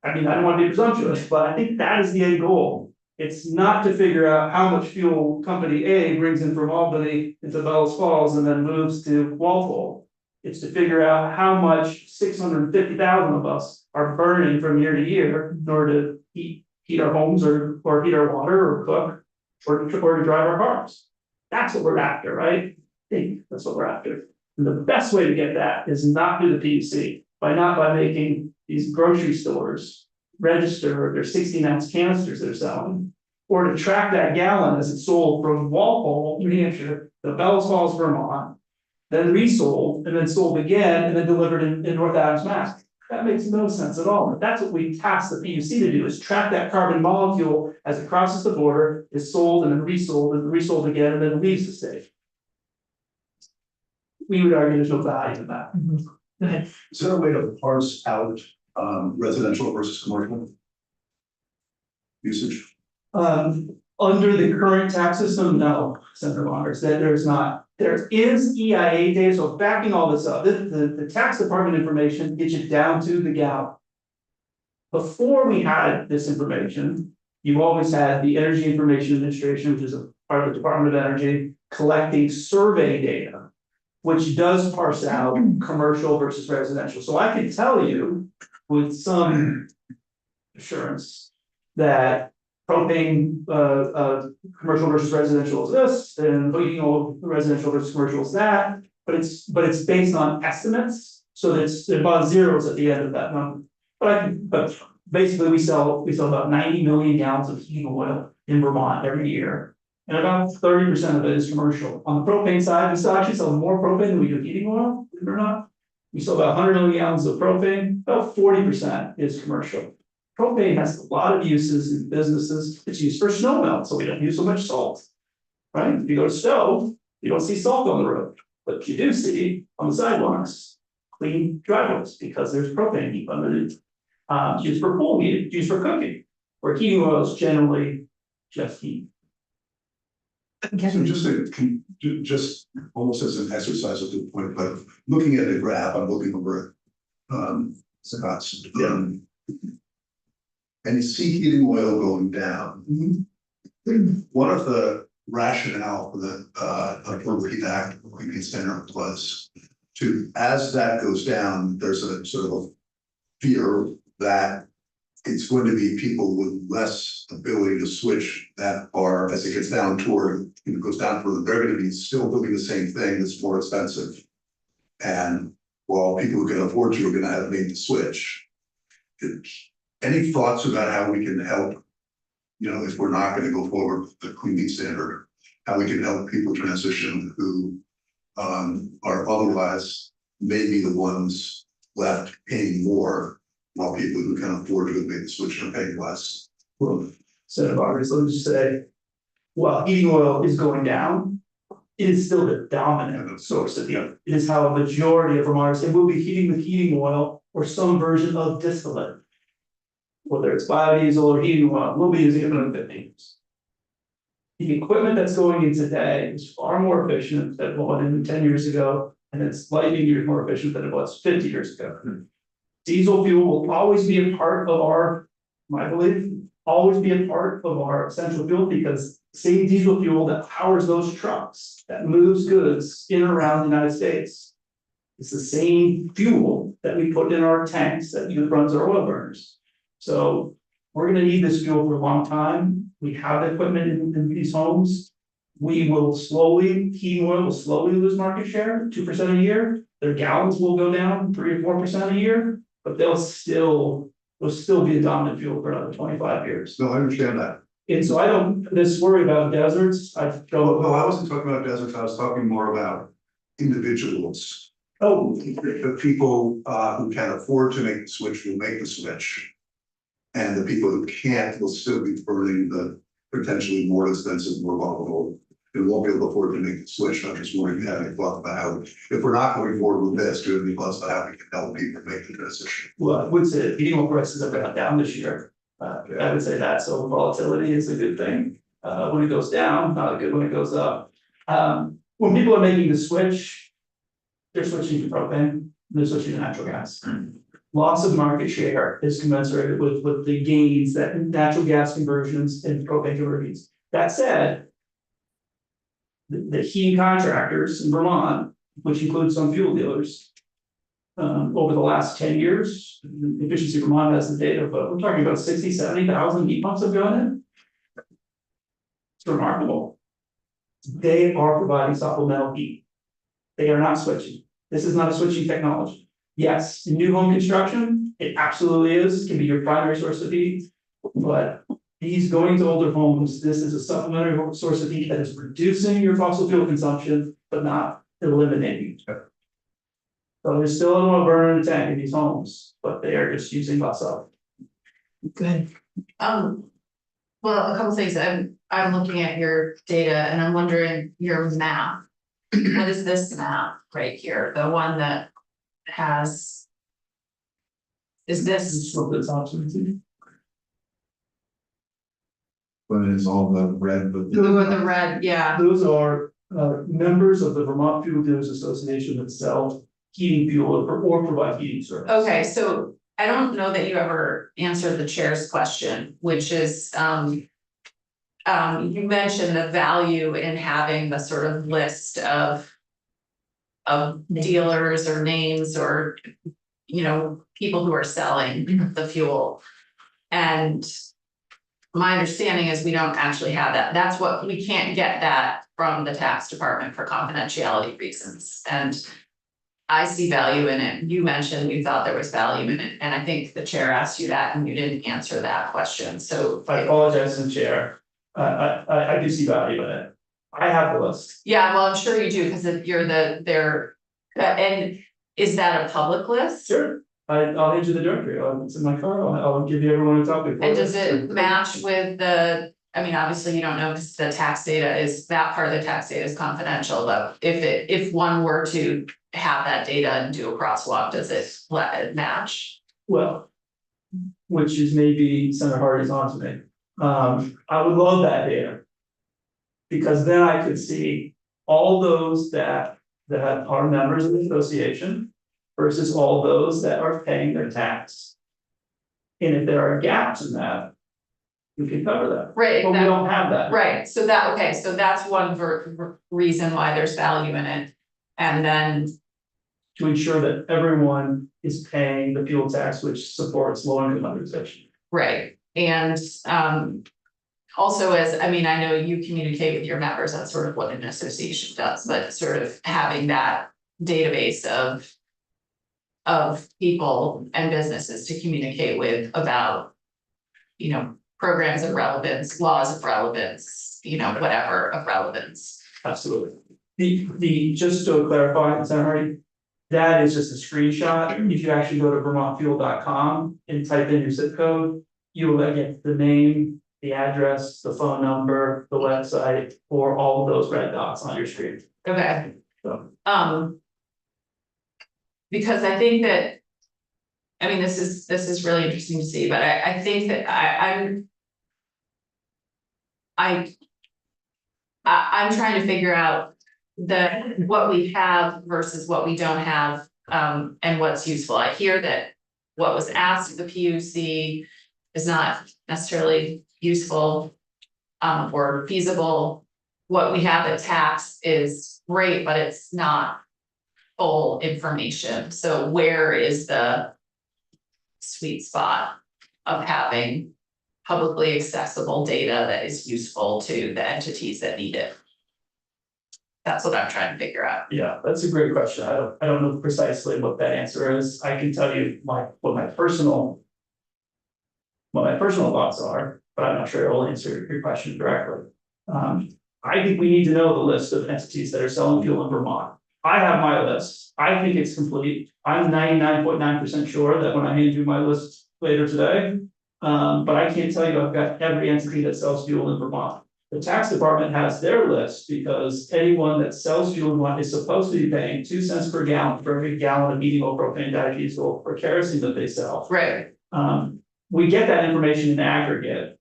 I mean, I don't want to be presumptuous, but I think that is the end goal. It's not to figure out how much fuel company A brings in from Albany into Bellows Falls and then moves to Walpole. It's to figure out how much 650,000 of us are burning from year to year in order to heat our homes or heat our water or cook or to drive our cars. That's what we're after, right? I think that's what we're after. And the best way to get that is not through the PUC, by making these grocery stores register their 16-ounce canisters they're selling, or to track that gallon as it's sold from Walpole, New Hampshire, to Bellows Falls, Vermont, then resold, and then sold again, and then delivered in North Adams, Mass. That makes no sense at all. But that's what we task the PUC to do, is track that carbon molecule as it crosses the border, is sold and then resold again, and then leaves the state. We would argue there's no value in that. Go ahead. Is there a way to parse out residential versus commercial usage? Under the current tax system, no, Senator Waters, that there's not. There is EIA data, so backing all this up, the tax department information gets you down to the gallon. Before we had this information, you always had the Energy Information Administration, which is a part of the Department of Energy, collecting survey data, which does parse out commercial versus residential. So I can tell you with some assurance that propane, commercial versus residential is this, and heating oil residential versus commercial is that. but it's based on estimates, so that it's about zeros at the end of that number. But basically, we sell about 90 million gallons of heating oil in Vermont every year. And about 30% of it is commercial. On the propane side, we still actually sell more propane than we do heating oil, believe it or not. We sell about 100 million gallons of propane, about 40% is commercial. Propane has a lot of uses in businesses. It's used for snow melt, so we don't use so much salt. Right? If you go to Stowe, you don't see salt on the road, but you do see on the sidewalks, clean driveways, because there's propane heat underneath. Used for pool heating, used for cooking, where heating oil is generally just heat. So just almost as an exercise at this point, but looking at the graph, I'm looking over Scott's. And you see heating oil going down. One of the rationale for the Appropriate Act Center was to, as that goes down, there's a sort of fear that it's going to be people with less ability to switch that far as it gets down toward, goes down further, they're going to be still doing the same thing that's more expensive. And while people who can afford to are going to have made the switch. Any thoughts about how we can help, if we're not going to go forward with the cleaning standard, how we can help people transition who are otherwise maybe the ones left paying more, while people who can afford to make the switch are paying less? Well, Senator Vargas, let me just say, while heating oil is going down, it is still the dominant source of heat. It is how a majority of Vermonters, and will be heating with heating oil or some version of distillate. Whether it's biodiesel or heating oil, we'll be using it for 50 years. The equipment that's going in today is far more efficient than what went in 10 years ago, and it's lightning years more efficient than it was 50 years ago. Diesel fuel will always be a part of our, I believe, always be a part of our essential fuel, because same diesel fuel that powers those trucks, that moves goods in and around the United States. It's the same fuel that we put in our tanks that runs our oil burners. So we're gonna need this fuel for a long time. We have equipment in these homes. We will slowly, heating oil will slowly lose market share, 2% a year. Their gallons will go down 3 or 4% a year, but they'll still be a dominant fuel for another 25 years. No, I understand that. And so I don't, this worry about deserts, I don't. No, I wasn't talking about deserts, I was talking more about individuals. Oh, The people who can afford to make the switch will make the switch. And the people who can't will still be burning the potentially more expensive, more vulnerable, and won't be able to afford to make the switch. I'm just wondering if you have any thoughts about how, if we're not going forward with this, do any thoughts about how we can help people make the transition? well, I would say heating oil prices have gone down this year. I would say that, so volatility is a good thing. When it goes down, not a good when it goes up. When people are making the switch, they're switching to propane, they're switching to natural gas. Loss of market share is commensurate with the gains that natural gas conversions and propane conversions. That said, the heating contractors in Vermont, which includes some fuel dealers, over the last 10 years, Efficiency Vermont has the data, but we're talking about 60, 70,000 heat pumps have gone in. It's remarkable. They are providing supplemental heat. They are not switching. This is not a switching technology. Yes, in new home construction, it absolutely is, can be your primary source of heat, but these going to older homes, this is a supplementary source of heat that is reducing your fossil fuel consumption, but not eliminating it. So there's still a little burner in the tank in these homes, but they are just using less of it. Good. Well, a couple things, I'm looking at your data and I'm wondering your map. What is this map right here, the one that has? Is this, So that's options. But it's all the red, but. the red, yeah, Those are members of the Vermont Fuel Dealers Association that sell heating fuel or provide heating service. okay, so I don't know that you ever answered the chair's question, which is, you mentioned the value in having the sort of list of dealers or names or, people who are selling the fuel. And my understanding is we don't actually have that. That's what, we can't get that from the tax department for confidentiality reasons, and I see value in it. You mentioned you thought there was value in it, and I think the chair asked you that and you didn't answer that question, so. I apologize to the chair. I do see value in it. I have the list. Yeah, well, I'm sure you do, because if you're and is that a public list? Sure. I'll hand you the directory. It's in my car. I'll give you everyone a copy. And does it match with I mean, obviously you don't know because the tax data that part of the tax data is confidential, but if one were to have that data and do a crosswalk, does it let it match? Well, which is maybe Senator Hardy's on to me. I would love that data. Because then I could see all those that are members of the association versus all those that are paying their tax. And if there are gaps in that, we can cover that. Right, But we don't have that. right, so that's one reason why there's value in it. And then, To ensure that everyone is paying the fuel tax, which supports low income organization. right, and also I mean, I know you communicate with your members, that's sort of what an association does, but sort of having that database of people and businesses to communicate with about, programs of relevance, laws of relevance, whatever of relevance. Absolutely. The just to clarify, Senator Hardy, that is just a screenshot. If you actually go to vermontfuel.com and type in your zip code, you will get the name, the address, the phone number, the website for all of those red dots on your screen. Okay. So. Because I think that, I mean, this is really interesting to see, but I think that I'm trying to figure out what we have versus what we don't have, and what's useful. I hear that what was asked of the PUC is not necessarily useful, or feasible. What we have at tax is great, but it's not full information. So where is the sweet spot of having publicly accessible data that is useful to the entities that need it? That's what I'm trying to figure out. Yeah, that's a great question. I don't know precisely what that answer is. I can tell you what my personal thoughts are, but I'm not sure it will answer your question directly. I think we need to know the list of entities that are selling fuel in Vermont. I have my list. I think it's complete. I'm 99.9% sure that when I hand you my list later today, but I can't tell you I've got every entity that sells fuel in Vermont. The tax department has their list because anyone that sells fuel in Vermont is supposed to be paying 2 cents per gallon for every gallon of medium low propane diesel or kerosene that they sell. Right. We get that information in aggregate.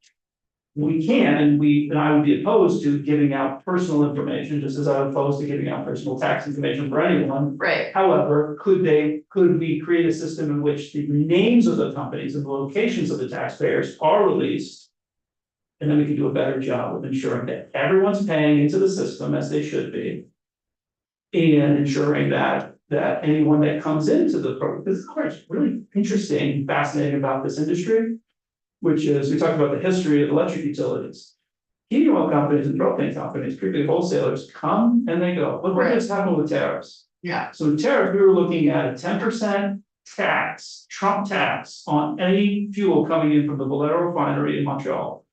We can, and I would be opposed to giving out personal information, just as I would oppose to giving out personal tax information for anyone. Right. However, could we create a system in which the names of the companies and the locations of the taxpayers are released? And then we can do a better job of ensuring that everyone's paying into the system as they should be. And ensuring that anyone that comes into the program, this is what's really interesting, fascinating about this industry, which is, we talked about the history of electric utilities. Heating oil companies and propane companies, particularly wholesalers, come and they go. Look what just happened with tariffs. Yeah. So with tariffs, we were looking at a 10% tax, Trump tax on any fuel coming in from the Valero refinery in Montreal.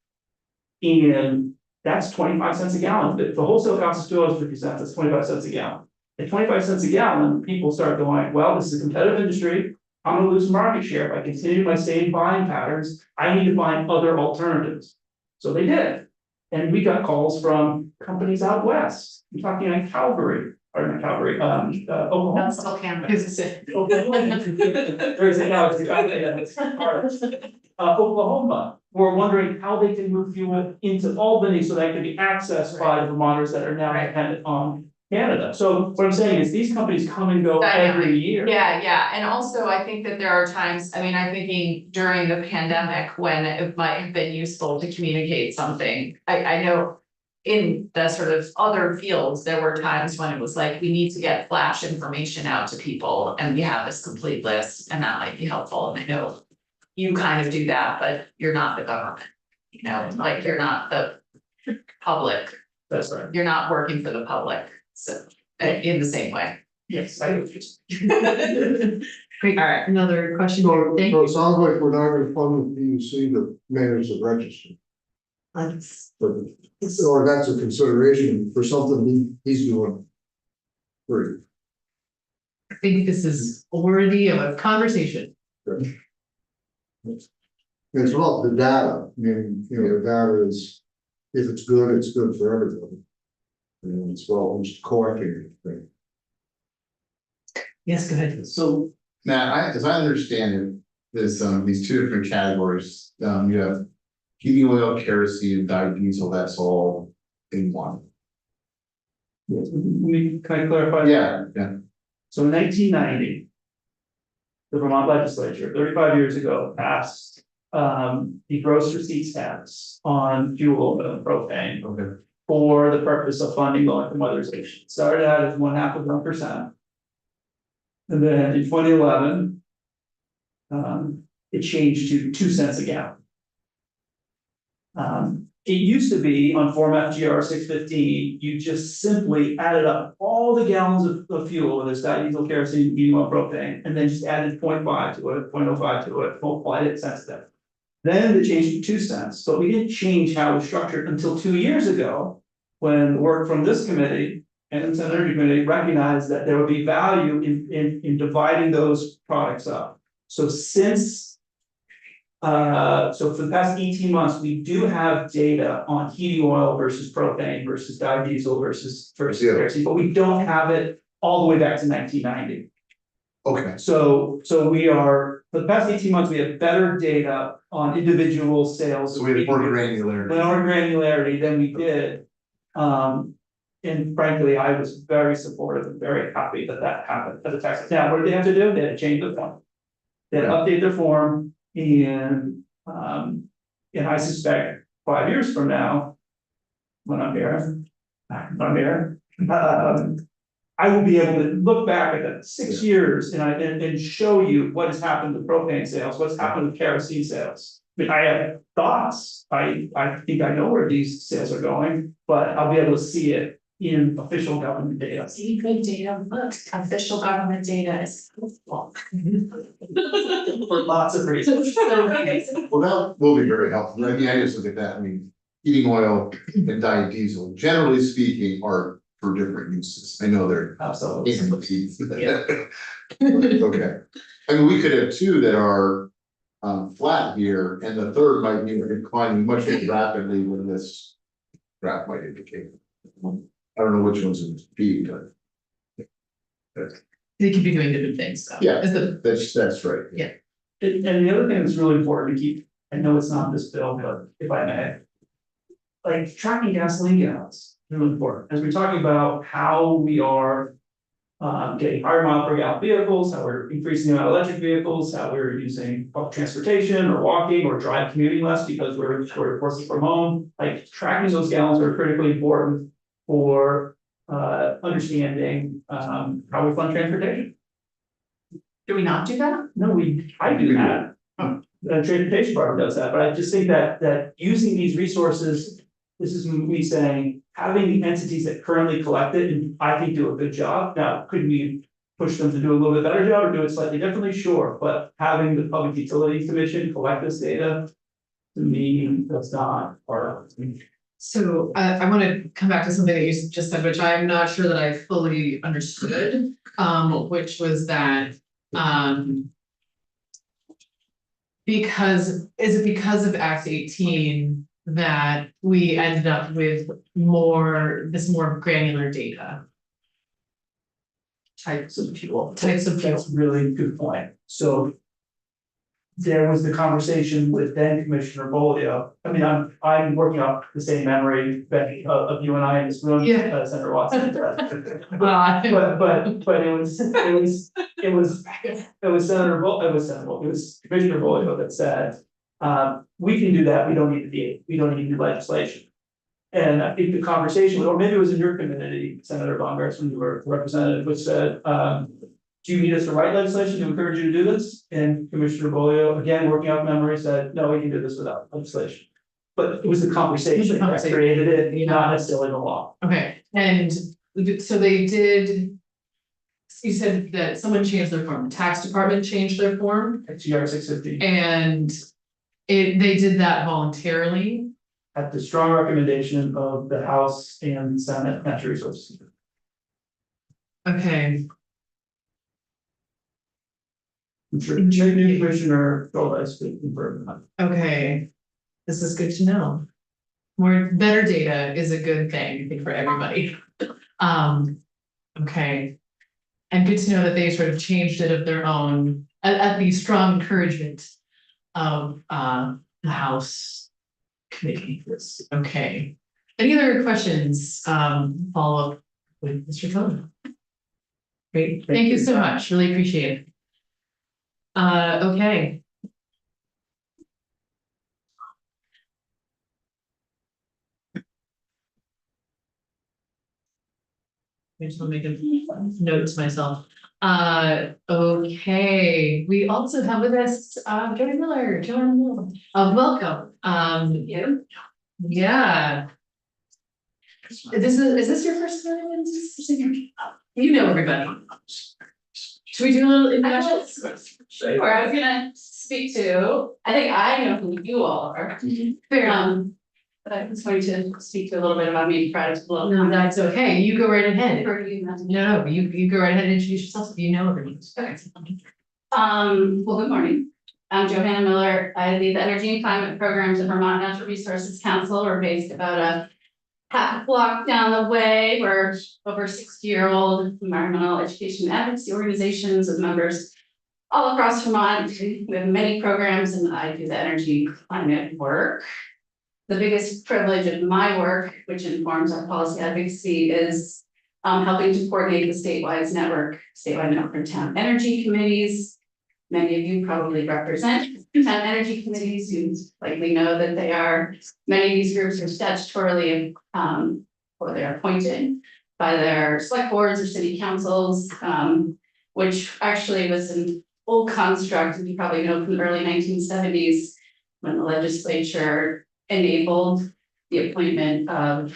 And that's 25 cents a gallon. If the wholesale cost is $2.50, that's 25 cents a gallon. At 25 cents a gallon, people start going, well, this is a competitive industry. I'm gonna lose market share. If I continue my same buying patterns, I need to find other alternatives. So they did. And we got calls from companies out west. I'm talking like Calgary, or not Calgary, Oklahoma. That's still Canvas. There's a galaxy. Oklahoma, who are wondering how they can move fuel into Albany so that can be accessed by Vermonters that are now dependent on Canada. So what I'm saying is these companies come and go every year. Yeah, and also I think that there are times, I mean, I'm thinking during the pandemic when it might have been useful to communicate something. I know in the sort of other fields, there were times when it was like, we need to get flash information out to people and we have this complete list and that might be helpful. And I know you kind of do that, but you're not the government. You know, like you're not the public, That's right. you're not working for the public, so, in the same way. Yes, I would. Great, All right. another question, So, thank so it you. sounds like we're not gonna fund the PUC to manage the register. Let's- But, or that's a consideration for something he's doing. Free. I think this is worthy of a conversation. It's about the data, I mean, you know, the data is, if it's good for everybody. And it's well, just collecting everything. Yes, go ahead. So, Matt, as I understand it, there's these two different categories. You have heating oil, kerosene, and diet-diesel, that's all in one. Can I clarify? Yeah, yeah, So in 1990, the Vermont legislature, 35 years ago, passed the gross receipts tax on fuel and propane okay. for the purpose of funding low-income weatherization. Started out as 0.5%. And then in 2011, it changed to 2 cents a gallon. It used to be on Form FGR 615, you just simply added up all the gallons of fuel, whether it's diesel, kerosene, heating oil, propane, and then just added 0.5 to it, 0.05 to it, multiplied it cents then. Then they changed to 2 cents, but we didn't change how it was structured until 2 years ago, when the work from this committee and the Senate Energy Committee recognized that there would be value in dividing those products up. So since so for the past 18 months, we do have data on heating oil versus propane versus diesel versus Yeah. kerosene, but we don't have it all the way back to 1990. Okay, So we are, for the past 18 months, we have better data on individual sales. so we have more granularity. More granularity than we did. And frankly, I was very supportive and very happy that that happened for the taxes. Now, what did they have to do? They had to change the form. They had to update their form and I suspect 5 years from now, when I'm here, I will be able to look back at that 6 years and show you what has happened with propane sales, what's happened with kerosene sales. I mean, I have thoughts, I think I know where these sales are going, but I'll be able to see it in official government data. See, good data, look, official government data is helpful. For lots of reasons. Well, that will be very helpful. I mean, I just look at that, I mean, heating oil and diet diesel, generally speaking, are for different uses. I know they're Absolutely. Okay, I mean, we could have two that are flat here, and the third might be declining much more rapidly than this graph might indicate. I don't know which one's in speed, but They could be doing different things, so. Yeah. Is the, that's right. Yeah. And the other thing that's really important to keep, I know it's not in this bill, but if I may. Like tracking gasoline gallons, really important, as we're talking about how we are. Getting higher mile per gallon vehicles, how we're increasing the amount of electric vehicles, how we're using public transportation or walking or commuting less because we're working from home. Like tracking those gallons are critically important for understanding how we fund transportation. Do we not do that? No, I do that. The transportation department does that, but I just think that using these resources, this is me saying, having the entities that currently collect it, and I think do a good job. Now, could we push them to do a little bit better job or do it slightly differently? Sure, but having the Public Utilities Commission collect this data, to me, that's not part of it. so I want to come back to something that you just said, which I'm not sure that I fully understood, which was that, is it because of Act 18 that we ended up with more granular data? Types of fuel. Types of fuel. That's a really good point. So there was the conversation with then Commissioner Bolio. I mean, I'm working off the same memory, Becky, of you and I in this room. Yeah. Senator Watson. Well, But it was Commissioner Bolio that said, we can do that, we don't need new legislation. And I think the conversation, or maybe it was in your community, Senator Baumgartz, when you were representative, which said, do you need us to write legislation to encourage you to do this? And Commissioner Bolio, again, working off memory, said, no, we can do this without legislation. But it was the conversation that conversation. created it, not necessarily the law. Okay, and so they did. You said that someone changed their form, the tax department changed their form, At GR 650, and they did that voluntarily. at the strong recommendation of the House and Senate Natural Resources. Okay, I'm sure New Commissioner Goldis could confirm that. okay, this is good to know. Better data is a good thing, I think, for everybody. Okay. And good to know that they sort of changed it of their own, at the strong encouragement of the House committee. Okay. Any other questions, follow up with Mr. Cohen? Great, thank you so much, really appreciate it. Okay. I just want to make a note to myself. Okay, we also have with us, Joanne Miller, welcome. You? Yeah. Is this your first time in this? You know everybody. Should we do a little introduction? Sure, I was gonna speak to, I think I know who you all are. But I was going to speak to a little bit about me prior to the. No, that's okay, you go right ahead. No. No, you go right ahead and introduce yourself if you know everybody. Okay. Well, good morning. I'm Johanna Miller. I lead the Energy and Climate Programs at Vermont Natural Resources Council. We're based about a half block down the way. We're over 60-year-old environmental education advocacy organizations with members all across Vermont. We have many programs and I do the energy climate work. The biggest privilege of my work, which informs our policy advocacy, is helping to coordinate the statewide network of town energy committees. Many of you probably represent town energy committees. You likely know that they are, many of these groups are statutorily or they're appointed by their select boards or city councils, which actually was an old construct, and you probably know from the early 1970s when the legislature enabled the appointment of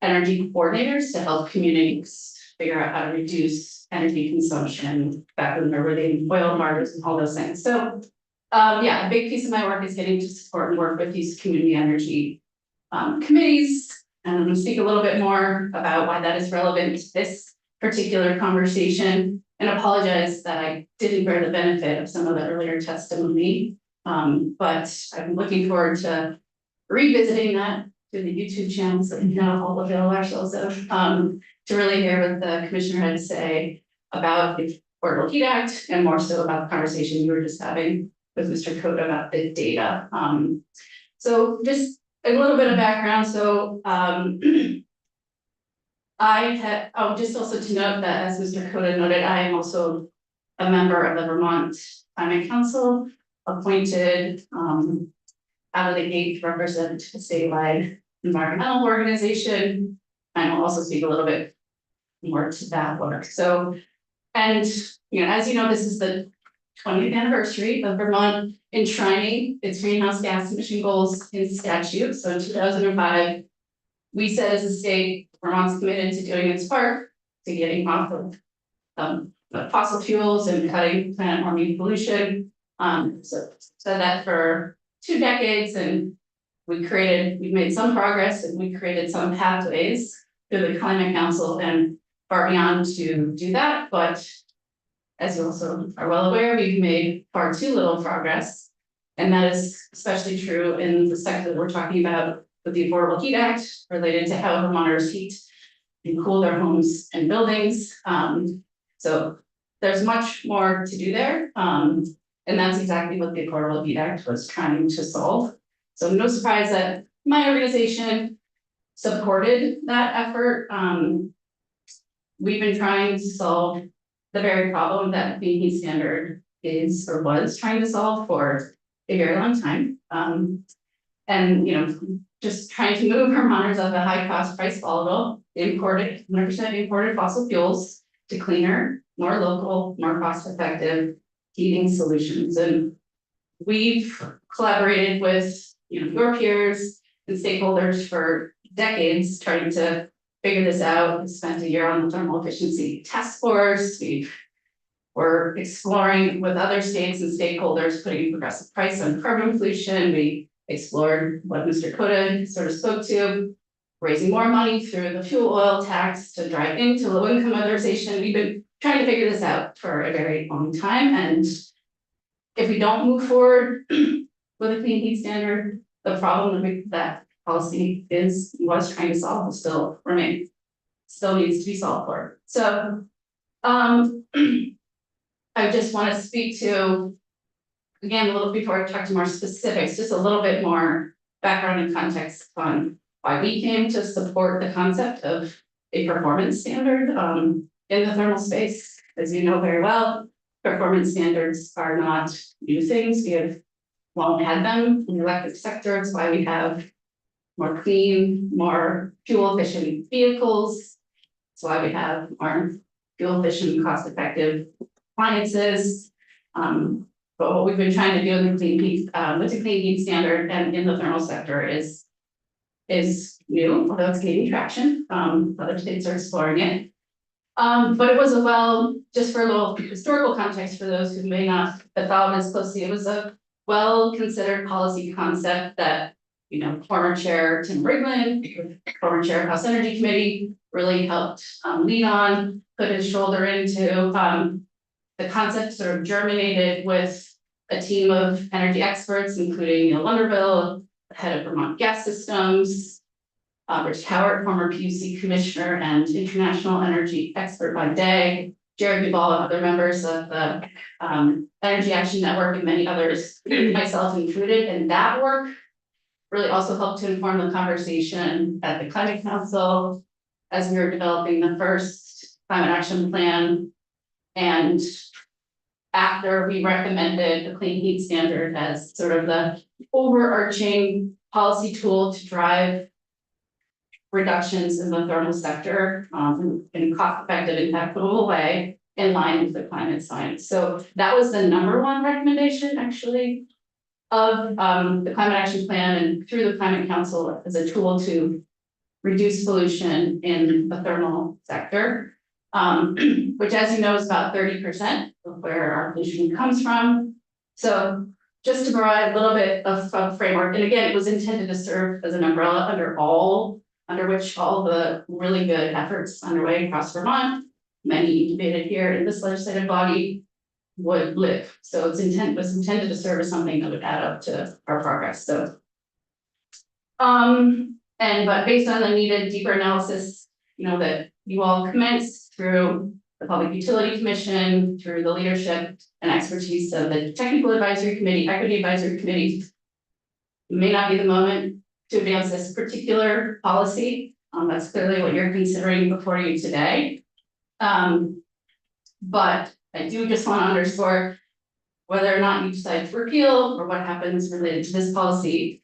energy coordinators to help communities figure out how to reduce energy consumption back when there were the oil markets and all those things. So yeah, a big piece of my work is getting to support and work with these community energy committees. And I'm going to speak a little bit more about why that is relevant to this particular conversation, and apologize that I didn't bear the benefit of some of the earlier testimony. But I'm looking forward to revisiting that through the YouTube channels that we now all avail ourselves of, to really hear what the commissioner had to say about the Affordable Heat Act, and more so about the conversation you were just having with Mr. Cota about the data. So just a little bit of background. So just also to note that, as Mr. Cota noted, I am also a member of the Vermont Climate Council, appointed out of the gate to represent a statewide environmental organization. And I'll also speak a little bit more to that work. So, and you know, as you know, this is the 20th anniversary of Vermont enshrining its greenhouse gas emission goals in statute. So in 2005, we said as a state, Vermont's committed to doing its part to getting off of fossil fuels and cutting planet warming pollution. So that for 2 decades, and we've made some progress, and we created some pathways through the Climate Council and far beyond to do that. But as you also are well aware, we've made far too little progress. And that is especially true in the sector that we're talking about with the Affordable Heat Act, related to how Vermonters heat and cool their homes and buildings. So there's much more to do there. And that's exactly what the Affordable Heat Act was trying to solve. So no surprise that my organization supported that effort. We've been trying to solve the very problem that the clean heat standard is or was trying to solve for a very long time. And you know, just trying to move Vermonters off a high cost, price volatile, 100% imported fossil fuels to cleaner, more local, more cost effective heating solutions. And we've collaborated with, your peers and stakeholders for decades trying to figure this out. We spent a year on the thermal efficiency task force. We're exploring with other states and stakeholders, putting progressive price on carbon pollution. We explored what Mr. Cota sort of spoke to, raising more money through the fuel oil tax to drive into low income motorization. We've been trying to figure this out for a very long time. And if we don't move forward with a clean heat standard, the problem that policy was trying to solve will still remain, still needs to be solved for. So, I just want to speak to, again, a little before I talk to more specifics, just a little bit more background and context on why we came to support the concept of a performance standard in the thermal space. As you know very well, performance standards are not new things. We have long had them in the electric sector. It's why we have more clean, more fuel efficient vehicles. It's why we have more fuel efficient, cost effective appliances. But what we've been trying to do in the clean heat, with the clean heat standard and in the thermal sector is new, although it's gaining traction. Other states are exploring it. But it was just for a little historical context for those who may not have followed this closely, it was a well-considered policy concept that, former chair Tim Briglin, former chair of House Energy Committee, really helped lead on, put his shoulder into. The concept sort of germinated with a team of energy experts, including Neil Lunderville, the head of Vermont Gas Systems, Rich Howard, former PUC commissioner and international energy expert by day, Jared Duvall and other members of the Energy Action Network and many others, myself included. And that work really also helped to inform the conversation at the Climate Council as we were developing the first climate action plan. And after we recommended the clean heat standard as sort of the overarching policy tool to drive reductions in the thermal sector in a cost-effective and equitable way in line with the climate science. So that was the #1 recommendation actually of the climate action plan and through the Climate Council as a tool to reduce pollution in the thermal sector. Which, as you know, is about 30% of where our pollution comes from. So just to provide a little bit of framework, and again, it was intended to serve as an umbrella under which all the really good efforts underway across Vermont, many debated here in this legislative body, would live. So its intent was intended to serve as something that would add up to our progress. So, but based on the needed deeper analysis, that you all commenced through the Public Utility Commission, through the leadership and expertise of the Technical Advisory Committee, Equity Advisory Committee. It may not be the moment to advance this particular policy. That's clearly what you're considering before you today. But I do just want to underscore whether or not you decide to repeal or what happens related to this policy,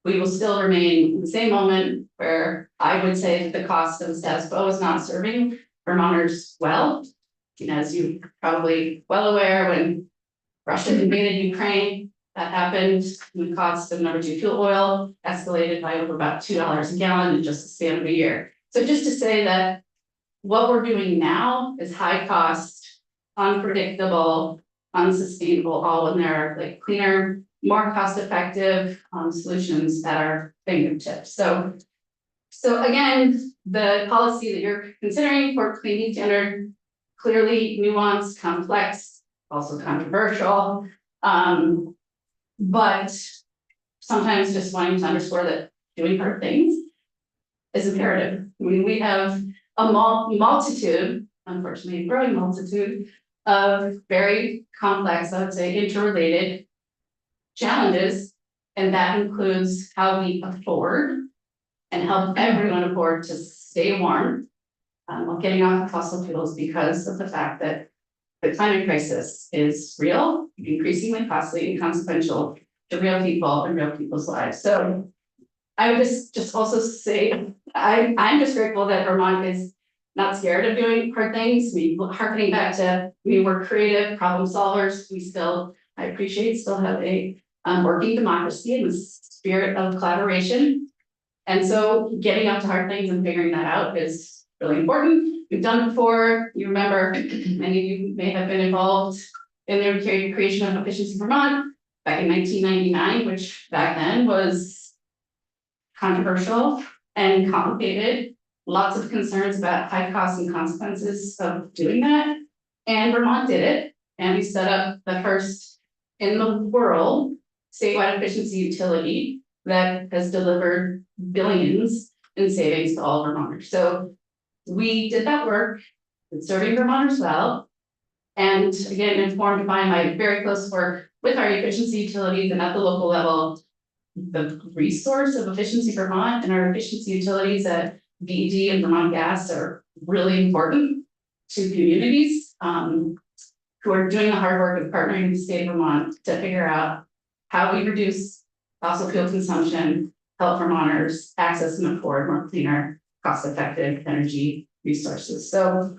we will still remain in the same moment where I would say that the cost of the status quo is not serving Vermonters well. As you're probably well aware, when Russia invaded Ukraine, that happened. The cost of #2 fuel oil escalated by over about $2 a gallon in just the span of a year. So just to say that what we're doing now is high cost, unpredictable, unsustainable, all when there are like cleaner, more cost effective solutions at our fingertips. So again, the policy that you're considering for clean heat standard, clearly nuanced, complex, also controversial. But sometimes just wanting to underscore that doing hard things is imperative. I mean, we have a multitude, unfortunately, a growing multitude of very complex, I would say, interrelated challenges. And that includes how we afford and help everyone afford to stay warm while getting off fossil fuels because of the fact that the climate crisis is real, increasingly costly and consequential to real people and real people's lives. So I would just also say, I'm just grateful that Vermont is not scared of doing hard things. Harkening back to, we were creative problem solvers. We still I appreciate still have a working democracy in the spirit of collaboration. And so getting up to hard things and figuring that out is really important. We've done it before. You remember, many of you may have been involved in the creation of Efficiency Vermont back in 1999, which back then was controversial and complicated. Lots of concerns about high costs and consequences of doing that. And Vermont did it. And we set up the first in the world statewide efficiency utility that has delivered billions in savings to all Vermonters. So we did that work, it's serving Vermonters well. And again, informed by my very close work with our efficiency utilities and at the local level, the resource of Efficiency Vermont and our efficiency utilities at VD and Vermont Gas are really important to communities who are doing the hard work of partnering with the state of Vermont to figure out how we reduce fossil fuel consumption, help Vermonters access and afford more cleaner, cost-effective energy resources. So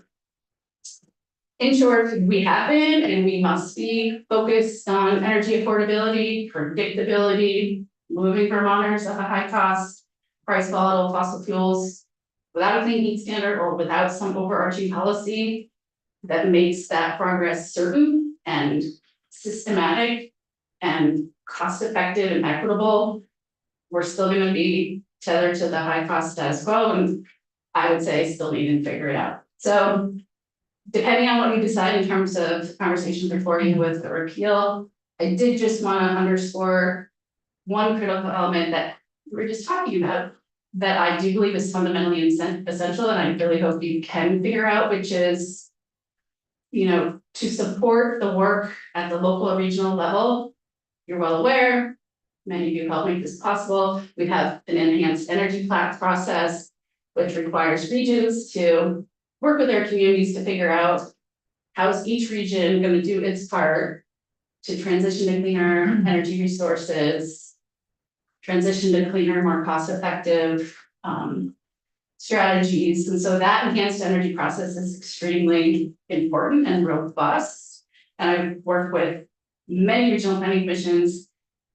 in short, we have been and we must be focused on energy affordability, predictability, moving Vermonters at a high cost, price volatile fossil fuels without a clean heat standard or without some overarching policy that makes that progress certain and systematic and cost-effective and equitable. We're still going to be tethered to the high cost status quo, and I would say still need to figure it out. So depending on what you decide in terms of conversations reporting with the repeal, I did just want to underscore one critical element that we were just talking about that I do believe is fundamentally essential, and I really hope you can figure out, which is, you know, to support the work at the local and regional level. You're well aware, many of you helped make this possible. We have an enhanced energy plat process, which requires regions to work with their communities to figure out how's each region going to do its part to transition to cleaner energy resources, transition to cleaner, more cost-effective strategies. And so that enhanced energy process is extremely important and robust. And I've worked with many regional planning commissions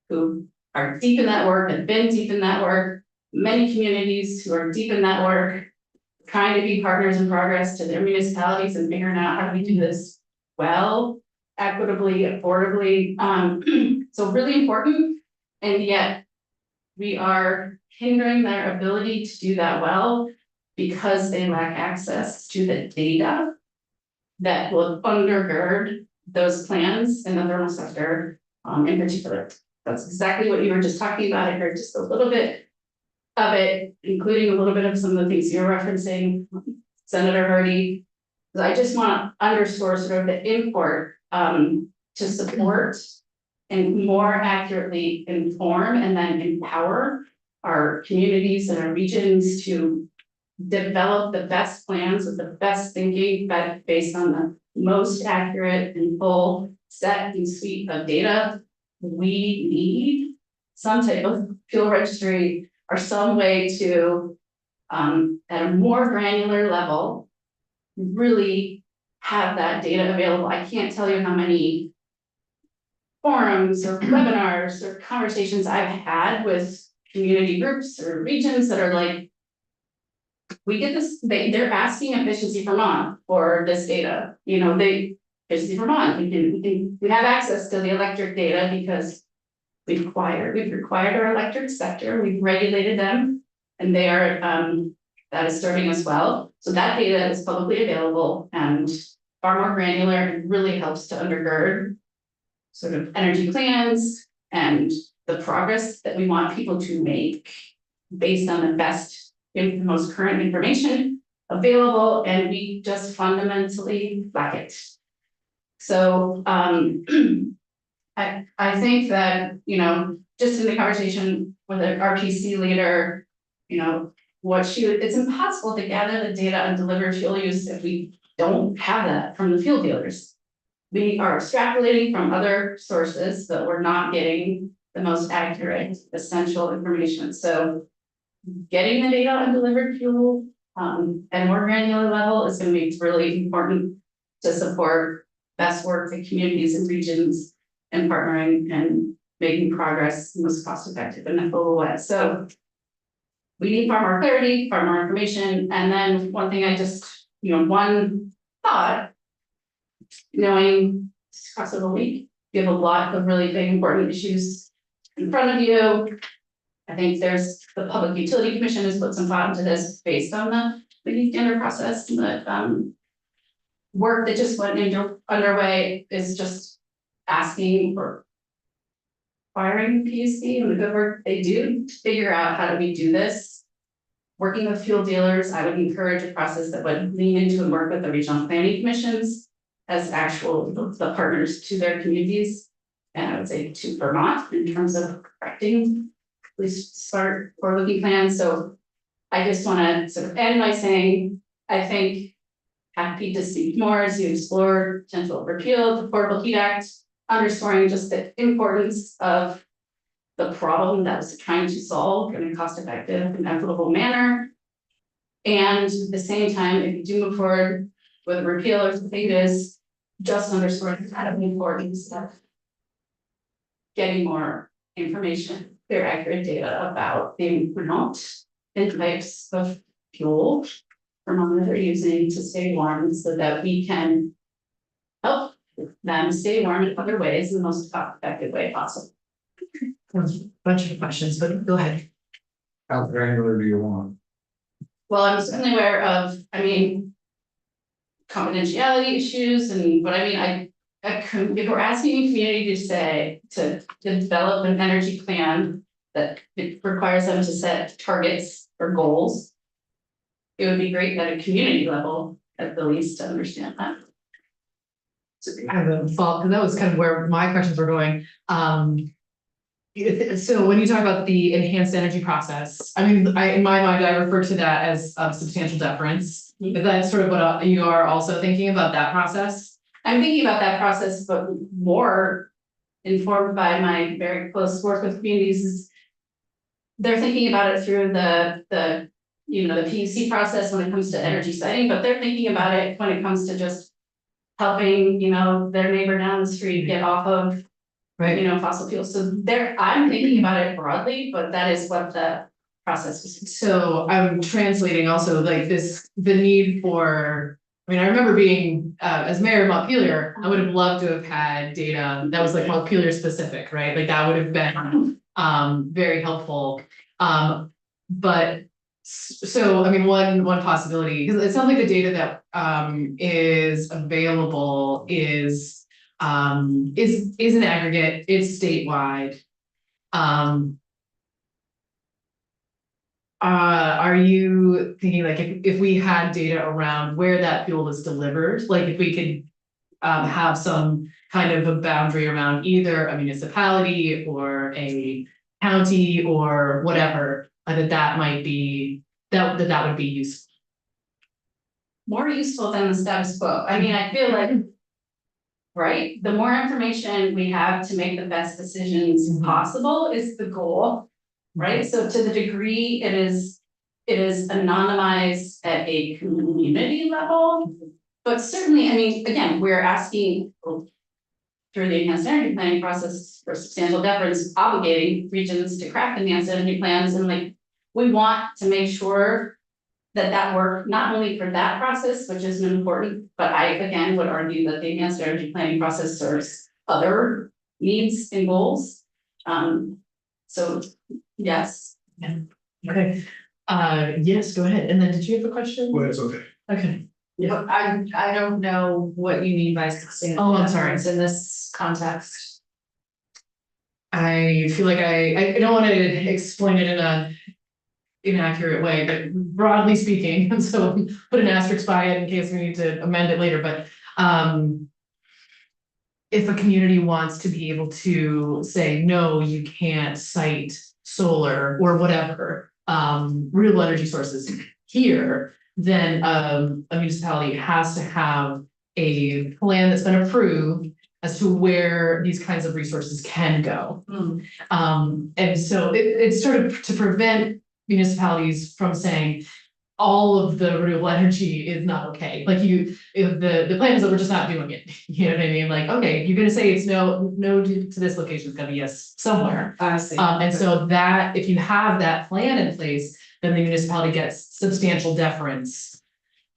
who are deep in that work, have been deep in that work, many communities who are deep in that work, trying to be partners in progress to their municipalities and figuring out how do we do this well, equitably, affordably. So really important, and yet we are hindering their ability to do that well because they lack access to the data that will undergird those plans in the thermal sector in particular. That's exactly what you were just talking about. I heard just a little bit of it, including a little bit of some of the things you're referencing, Senator Hardy. I just want to underscore sort of the import to support and more accurately inform and then empower our communities and our regions to develop the best plans with the best thinking, but based on the most accurate and full set and suite of data. We need some type of fuel registry or some way to, at a more granular level, really have that data available. I can't tell you how many forums or webinars or conversations I've had with community groups or regions that are like, we get this, they're asking Efficiency Vermont for this data. You know, Efficiency Vermont, we have access to the electric data because we've required our electric sector, we've regulated them, and they are, that is serving us well. So that data is publicly available and far more granular and really helps to undergird sort of energy plans and the progress that we want people to make based on the best and most current information available, and we just fundamentally lack it. So I think that, you know, just in the conversation with an RPC leader, you know, it's impossible to gather the data on delivered fuel use if we don't have that from the fuel dealers. We are extrapolating from other sources, but we're not getting the most accurate, essential information. So getting the data on delivered fuel at a more granular level is going to be really important to support best work in communities and regions and partnering and making progress most cost effective and equitable way. So we need far more clarity, far more information, and then one thing I just, one thought, knowing it's across the week, you have a lot of really big important issues in front of you. I think there's, the Public Utility Commission has put some thought into this based on the new standard process, and the work that just went underway is just asking for firing PUC and the good work they do to figure out how do we do this. Working with fuel dealers, I would encourage a process that would lean into and work with the regional planning commissions as actual the partners to their communities. And I would say to Vermont in terms of correcting at least start forward-looking plans. So I just want to sort of end by saying, I think happy to see more as you explore potential repeal of the Portable Heat Act, underscoring just the importance of the problem that was trying to solve in a cost-effective and equitable manner. And at the same time, if you do move forward with a repeal or something, it is just underscoring kind of the importance of getting more information, clear, accurate data about the amount and types of fuel Vermonters are using to stay warm, so that we can help them stay warm in other ways in the most cost-effective way possible. There's a bunch of questions, but go ahead. How granular do you want? Well, I'm certainly aware of, confidentiality issues and, but if we're asking a community to develop an energy plan that it requires them to set targets or goals, it would be great at a community level, at the least, to understand that. I have a follow, because that was kind of where my questions were going. So when you talk about the enhanced energy process, in my mind, I refer to that as substantial deference. Is that sort of what you are also thinking about that process? I'm thinking about that process, but more informed by my very close work with communities is they're thinking about it through the PUC process when it comes to energy siting, but they're thinking about it when it comes to just helping, their neighbor down the street get off of, fossil fuels. So I'm thinking about it broadly, but that is what the process was. So I'm translating also like the need for, I remember being, as mayor of Montpelier, I would have loved to have had data that was like Montpelier specific, right? Like that would have been, very helpful. But so, one possibility, because it sounds like the data that, is available is an aggregate, it's statewide. Are you thinking like if we had data around where that fuel is delivered, like if we could have some kind of a boundary around either a municipality or a county or whatever, that might be, that would be useful. More useful than the status quo. I feel like, right, the more information we have to make the best decisions possible is the goal, right? So to the degree it is anonymized at a community level, but certainly, again, we're asking through the enhanced energy planning process for substantial deference, obligating regions to craft enhanced energy plans, and we want to make sure that work, not only for that process, which is important, but I again would argue that the enhanced energy planning process serves other needs and goals. So yes. Yeah. Okay. Yes, go ahead. And then did you have a question? Well, it's okay. Okay. Yeah. I don't know what you mean by sustainable. Oh, I'm sorry. deference in this context. I feel like I don't want to explain it in a inaccurate way, but broadly speaking, so put an asterisk by it in case we need to amend it later, but if a community wants to be able to say, no, you can't cite solar or whatever, renewable energy sources here, then a municipality has to have a plan that's been approved as to where these kinds of resources can go. And so it's sort of to prevent municipalities from saying, all of the renewable energy is not okay. Like if the plan is that we're just not doing it. You know what I mean? Like, okay, you're gonna say it's no to this location, it's gonna be yes somewhere. I see. And so that, if you have that plan in place, then the municipality gets substantial deference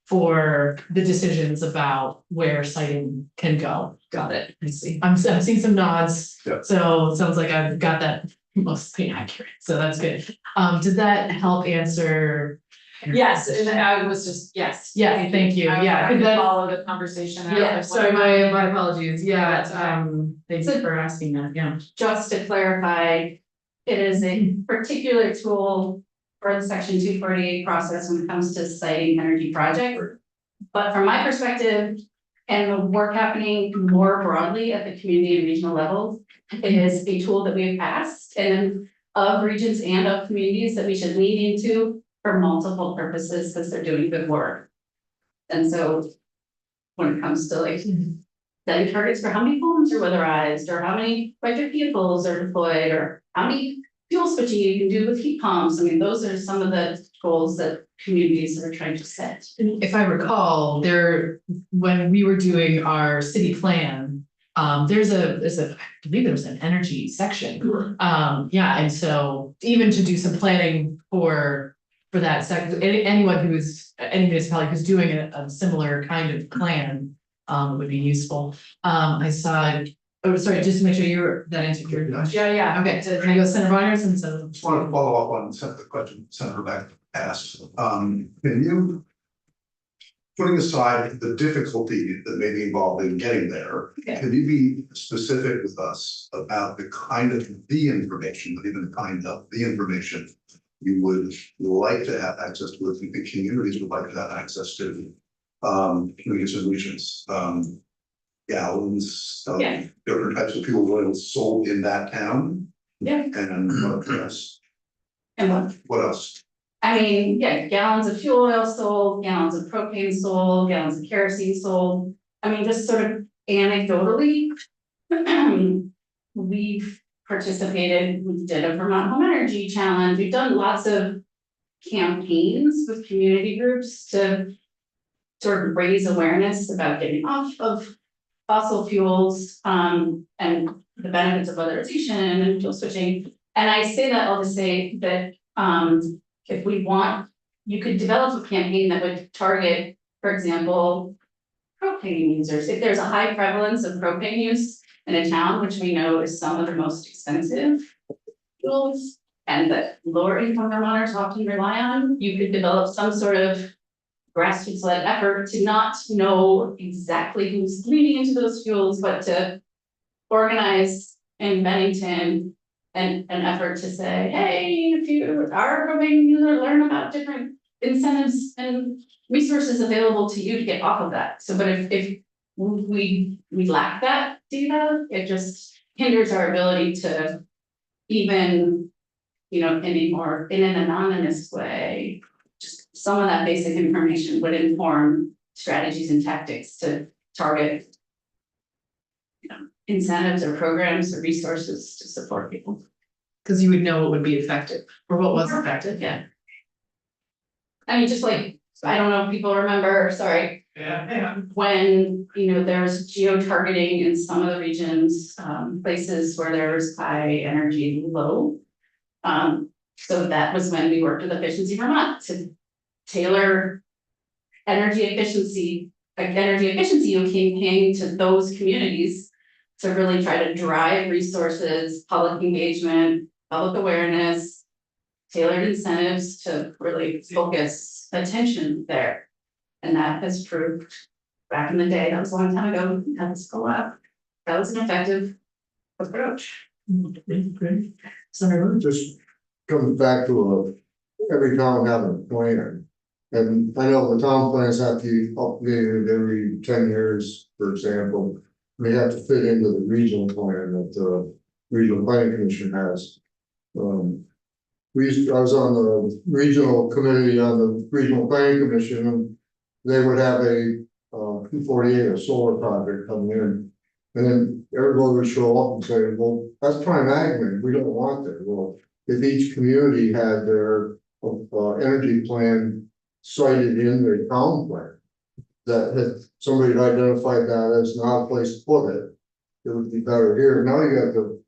for the decisions about where siting can go. Got it, I see. I'm seeing some nods. Yeah. So it sounds like I've got that mostly accurate, so that's good. Did that help answer? Yes, and I was just, yes. Yeah, thank you, yeah, I and could then- follow the conversation. Yeah, sorry, my apologies, yeah, That's okay. thank you for asking that, yeah. Just to clarify, it is a particular tool for the section 248 process when it comes to citing energy projects. But from my perspective, and the work happening more broadly at the community and regional level, it is a tool that we've asked and of regions and of communities that we should lean into for multiple purposes because they're doing good work. And so when it comes to like setting targets for how many homes are weatherized, or how many electric vehicles are deployed, or how many fuel switching you can do with heat pumps, I mean, those are some of the goals that communities are trying to set. If I recall, when we were doing our city plan, there's I believe there's an energy section. Yeah, and so even to do some planning for that sector, anyone any municipality who's doing a similar kind of plan, would be useful. I saw, oh, sorry, just to make sure that answered your question. Yeah. Okay, so can I go Senator Boners and so. Just want to follow up on the question Senator Beck asked. Can you, putting aside the difficulty that may be involved in getting there, Okay. can you be specific with us about the kind of the information, not even the kind of the information you would like to have access to, if you think communities would like to have access to, communities and regions, gallons, Yeah. different types of fuel oil sold in that town? Yeah. And what else? And What else? I mean, yeah, gallons of fuel oil sold, gallons of propane sold, gallons of kerosene sold. I mean, just sort of anecdotally, we've participated, we did a Vermont Home Energy Challenge. We've done lots of campaigns with community groups to sort of raise awareness about getting off of fossil fuels, and the benefits of weatherization and fuel switching. And I say that all to say that, if we want, you could develop a campaign that would target, for example, propane users. If there's a high prevalence of propane use in a town, which we know is some of the most expensive fuels, and that lower income Vermonters often rely on, you could develop some sort of grassroots-led effort to not know exactly who's leaning into those fuels, but to organize in Bennington an effort to say, hey, if you are a propane user, learn about different incentives and resources available to you to get off of that. So, but if we lack that data, it just hinders our ability to even, in an anonymous way, just some of that basic information would inform strategies and tactics to target incentives or programs or resources to support people. Cause you would know what would be effective, or what was More effective. effective, yeah. I mean, just like, I don't know if people remember, sorry, when, there's geo-targeting in some of the regions, places where there's high energy low. So that was when we worked with Efficiency Vermont to tailor energy efficiency campaign to those communities to really try to drive resources, public engagement, public awareness, tailored incentives to really focus attention there. And that has proved back in the day, that was a long time ago, that's go up. That was an effective approach. Senator. Just comes back to every town having a plan. And I know the town plans have to be updated every 10 years, for example. They have to fit into the regional plan that the regional planning commission has. I was on the regional committee on the regional planning commission, and they would have a 248, a solar project coming in. And then everybody would show up and say, well, that's prime ag land, we don't want that. Well, if each community had their energy plan cited in the town plan. That had somebody had identified that as not a place to put it. It would be better here. Now you got the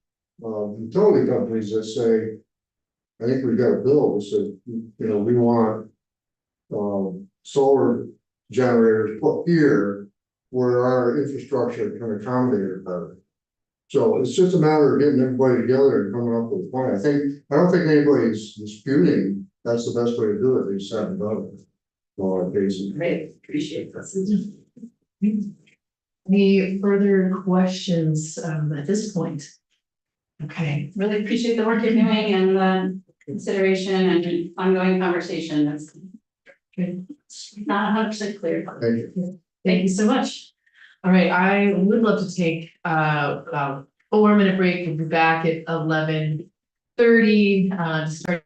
utility companies that say, I think we've got a bill that said, you know, we want solar generators put here where our infrastructure can accommodate it better. So it's just a matter of getting everybody together and coming up with a plan. I don't think anybody's disputing that's the best way to do it. They just haven't done it. Well, basically. Great, appreciate this. Any further questions at this point? Okay, Really appreciate the work you're doing and the consideration and ongoing conversation. It's good. not 100% clear. Thank you. Thank you so much. All right, I would love to take a 4-minute break. We'll be back at 11:30 to start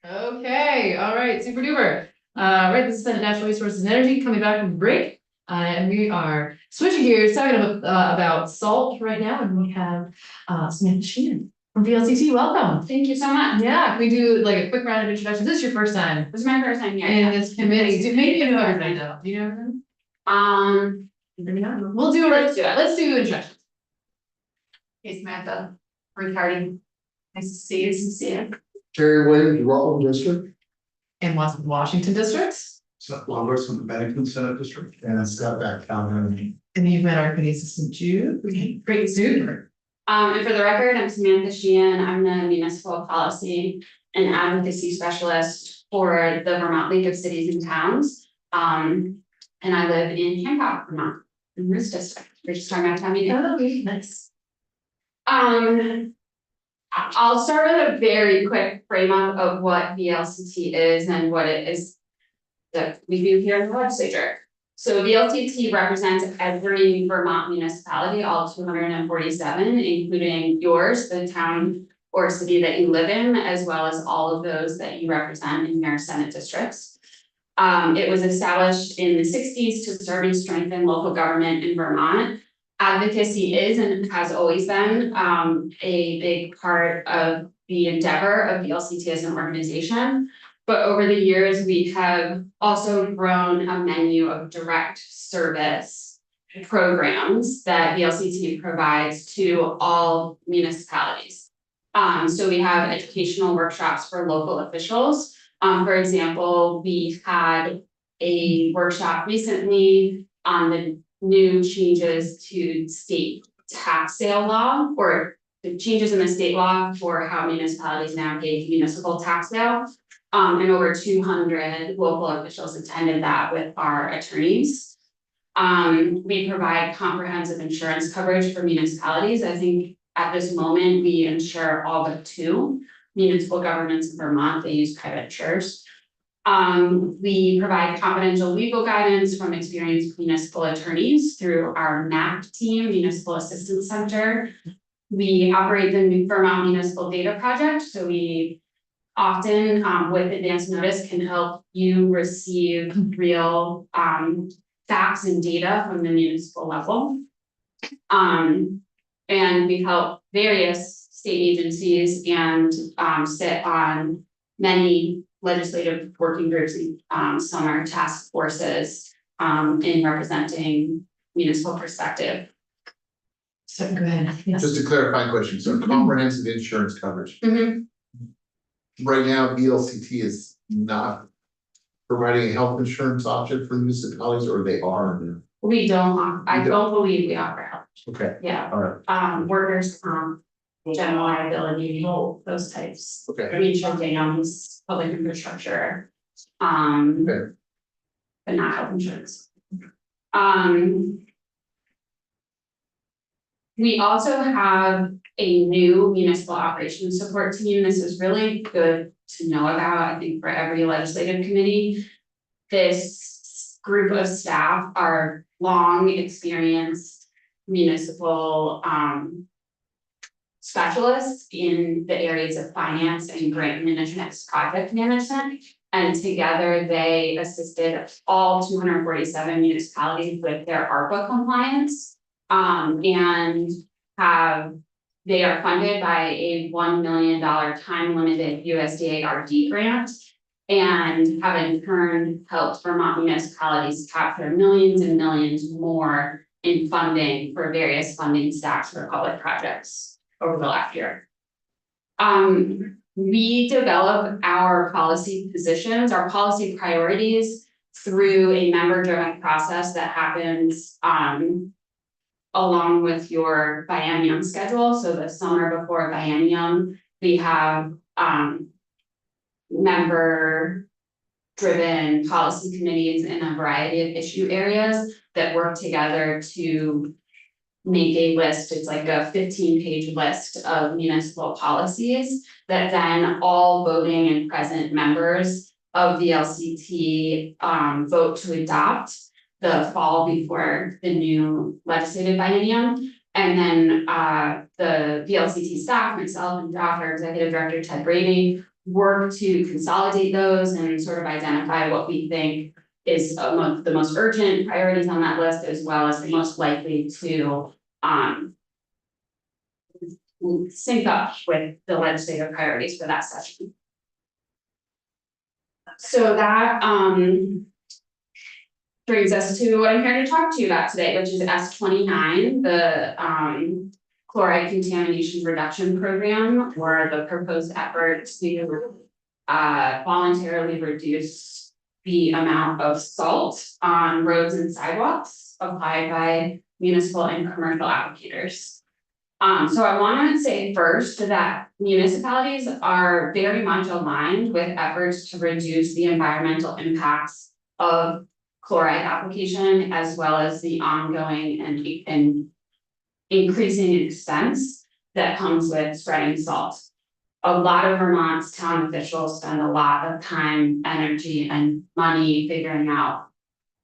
Okay, all right, super duper. Right, this is Senate Natural Resources and Energy coming back from break. And we are switching gears, talking about salt right now, and we have Samantha Sheehan from VLCT. Welcome. Thank you so much. Yeah, can we do like a quick round of introductions? This is your first time This is my first time here. in this committee. Maybe you know everybody though. Do you know everyone? We'll do Let's do it. Let's do introductions. Hey Samantha, Ricardi. Nice to see you. Nice to see you. Terry Williams, Rutland District. And Washington districts. Seth Lombard from the Bennington Senate District. And Scott back down. And you've met our committee assistant Jude. Great, super. And for the record, I'm Samantha Sheehan. I'm the municipal policy and advocacy specialist for the Vermont League of Cities and Towns. And I live in Hancock, Vermont, in this district. We're just talking about town meeting. Oh, nice. I'll start with a very quick frame up of what VLCT is and what it is that we do here in the legislature. So VLCT represents every Vermont municipality, all 247, including yours, the town or city that you live in, as well as all of those that you represent in your Senate districts. It was established in the 60s to serve and strengthen local government in Vermont. Advocacy is and has always been a big part of the endeavor of VLCT as an organization. But over the years, we have also grown a menu of direct service programs that VLCT provides to all municipalities. So we have educational workshops for local officials. For example, we had a workshop recently on the new changes to state tax sale law, or the changes in the state law for how municipalities navigate municipal tax sale. And over 200 local officials attended that with our attorneys. We provide comprehensive insurance coverage for municipalities. I think at this moment, we insure all but 2 municipal governments in Vermont. They use private insurers. We provide confidential legal guidance from experienced municipal attorneys through our MAP team, Municipal Assistance Center. We operate the New Vermont Municipal Data Project, so we often with advance notice can help you receive real facts and data from the municipal level. And we help various state agencies and sit on many legislative working groups, some are task forces in representing municipal perspective. So go ahead. Yes. Just a clarifying question, so comprehensive insurance coverage. Right now, VLCT is not providing a health insurance option for municipalities, or they are? We don't, I don't believe we offer health. Okay, Yeah, all right, workers, general liability, those types. okay. Mutual dams, public infrastructure, Okay. but not health insurance. We also have a new municipal operations support team. This is really good to know about, I think, for every legislative committee. This group of staff are long experienced municipal specialists in the areas of finance and grant management, project management. And together they assisted all 247 municipalities with their ARPA compliance. And they are funded by a $1 million time limited USDA RD grant, and have in turn helped Vermont municipalities capture millions and millions more in funding for various funding stacks for public projects over the last year. We develop our policy positions, our policy priorities through a member-driven process that happens along with your biennium schedule. So the summer before biennium, we have member-driven policy committees in a variety of issue areas that work together to make a list. It's like a 15-page list of municipal policies that then all voting and present members of the LCT vote to adopt the fall before the new legislative biennium. And then the VLCT staff, myself and our executive director, Ted Brady, work to consolidate those and sort of identify what we think is the most urgent priorities on that list, as well as the most likely to sync up with the legislative priorities for that session. So that brings us to what I'm here to talk to you about today, which is S29, the chloride contamination reduction program, or the proposed effort to voluntarily reduce the amount of salt on roads and sidewalks applied by municipal and commercial applicators. So I want to say first that municipalities are very much aligned with efforts to reduce the environmental impacts of chloride application, as well as the ongoing and increasing expense that comes with spreading salt. A lot of Vermont's town officials spend a lot of time, energy, and money figuring out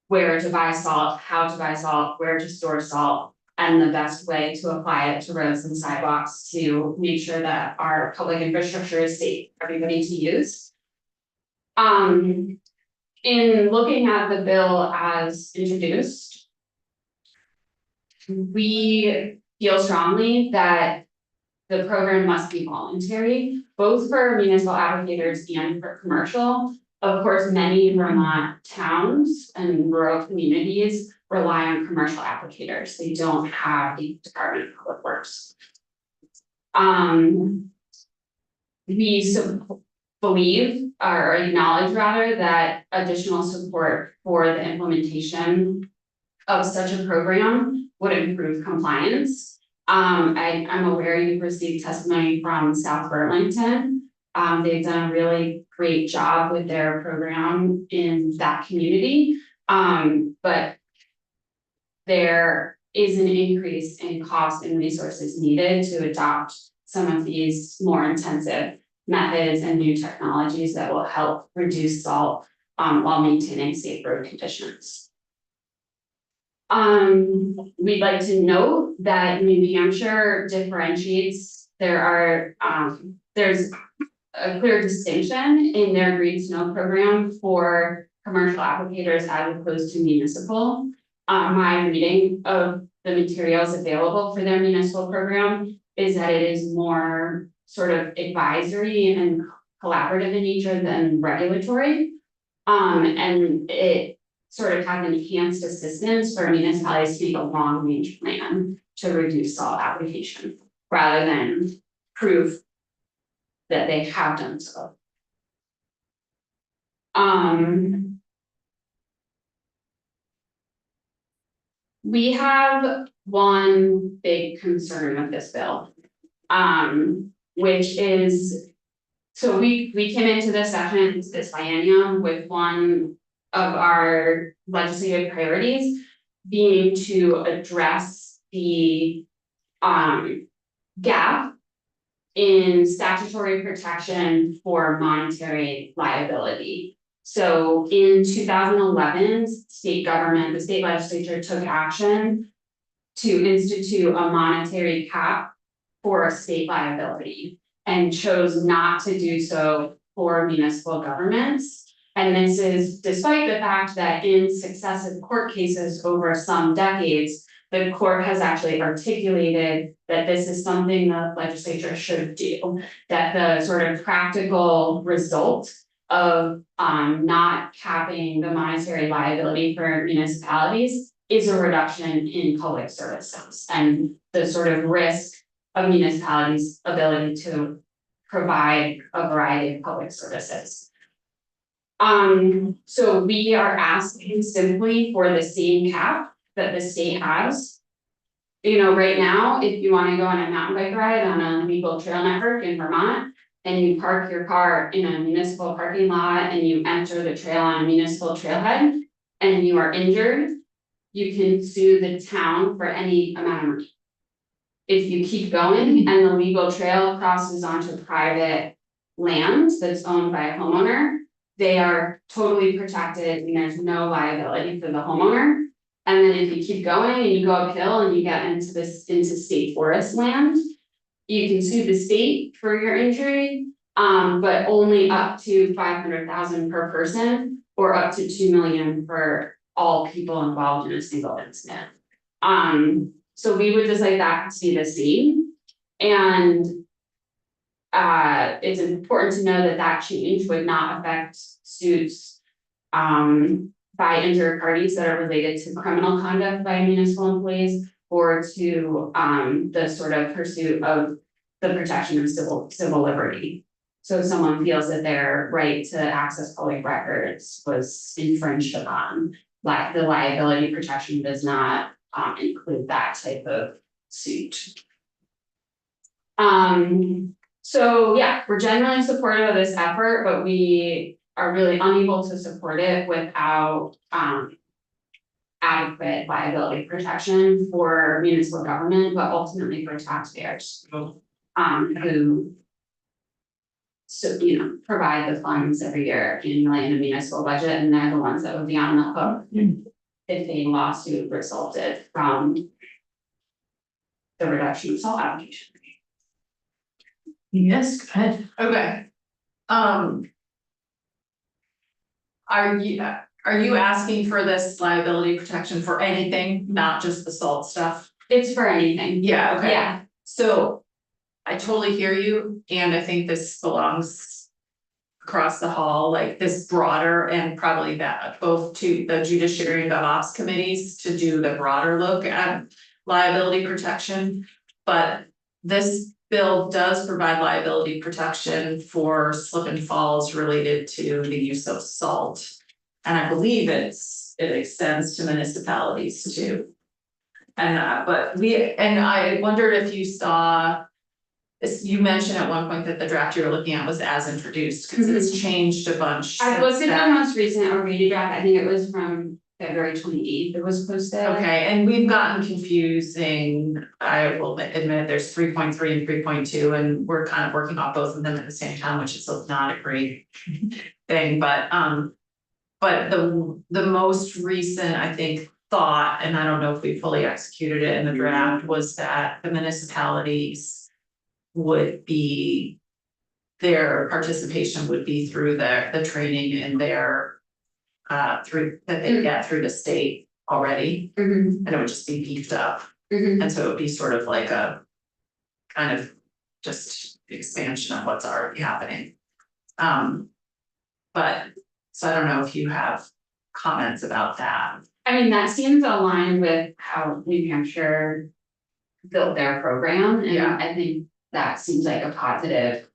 where to buy salt, how to buy salt, where to store salt, and the best way to apply it to roads and sidewalks to make sure that our public infrastructure is safe for everybody to use. In looking at the bill as introduced, we feel strongly that the program must be voluntary, both for municipal applicators and for commercial. Of course, many Vermont towns and rural communities rely on commercial applicators. They don't have the Department of Public Works. We believe or acknowledge rather that additional support for the implementation of such a program would improve compliance. I'm aware you've received testimony from South Burlington. They've done a really great job with their program in that community. But there is an increase in cost and resources needed to adopt some of these more intensive methods and new technologies that will help reduce salt while maintaining safe road conditions. We'd like to note that New Hampshire differentiates. There's a clear distinction in their green snow program for commercial applicators as opposed to municipal. My reading of the materials available for their municipal program is that it is more sort of advisory and collaborative in nature than regulatory. And it sort of has enhanced assistance for municipalities to make a long range plan to reduce salt application rather than prove that they have done so. We have one big concern with this bill, which is, so we came into this session, this biennium, with one of our legislative priorities being to address the gap in statutory protection for monetary liability. So in 2011, the state legislature took action to institute a monetary cap for state liability and chose not to do so for municipal governments. And this is despite the fact that in successive court cases over some decades, the court has actually articulated that this is something the legislature should do, that the sort of practical result of not capping the monetary liability for municipalities is a reduction in public services and the sort of risk of municipalities' ability to provide a variety of public services. So we are asking simply for the same cap that the state has. You know, right now, if you want to go on a mountain bike ride on a legal trail network in Vermont, and you park your car in a municipal parking lot and you enter the trail on a municipal trailhead and you are injured, you can sue the town for any amount of money. If you keep going and the legal trail crosses onto private land that's owned by a homeowner, they are totally protected and there's no liability for the homeowner. And then if you keep going and you go uphill and you get into state forest land, you can sue the state for your injury, But only up to 500,000 per person or up to 2 million for all people involved in a single incident. So we would just like that to be the same. And it's important to know that that change would not affect suits by injured parties that are related to criminal conduct by municipal employees or to the sort of pursuit of the protection of civil liberty. So if someone feels that their right to access public records was infringed upon, like the liability protection does not include that type of suit. So yeah, we're generally supportive of this effort, but we are really unable to support it without adequate liability protection for municipal government, but ultimately for taxpayers. Who provide the funds every year annually in a municipal budget, and they're the ones that would be on the hook if a lawsuit resulted from the reduction of salt application. Yes, go ahead. Okay. Are you asking for this liability protection for anything, not just the salt stuff? It's for anything. Yeah, okay. Yeah. So I totally hear you, and I think this belongs across the hall, like this broader and probably that both to the judiciary and ops committees to do the broader look at liability protection. But this bill does provide liability protection for slip and falls related to the use of salt. And I believe it extends to municipalities too. And I wondered if you saw. You mentioned at one point that the draft you were looking at was as introduced, because it's changed a bunch. I looked since at then. the most recent read draft, I think it was from February 28th, it was posted. Okay, and we've gotten confusing, I will admit, there's 3.3 and 3.2, and we're kind of working on both of them at the same time, which is not a great thing, but the most recent, I think, thought, and I don't know if we fully executed it in the draft, was that the municipalities would be, their participation would be through the training and their through that they get through the state already, and it would just be beefed up. And so it would be sort of like a kind of just expansion of what's already happening. But so I don't know if you have comments about that. I mean, that seems aligned with how New Hampshire built their program, and Yeah. I think that seems like a positive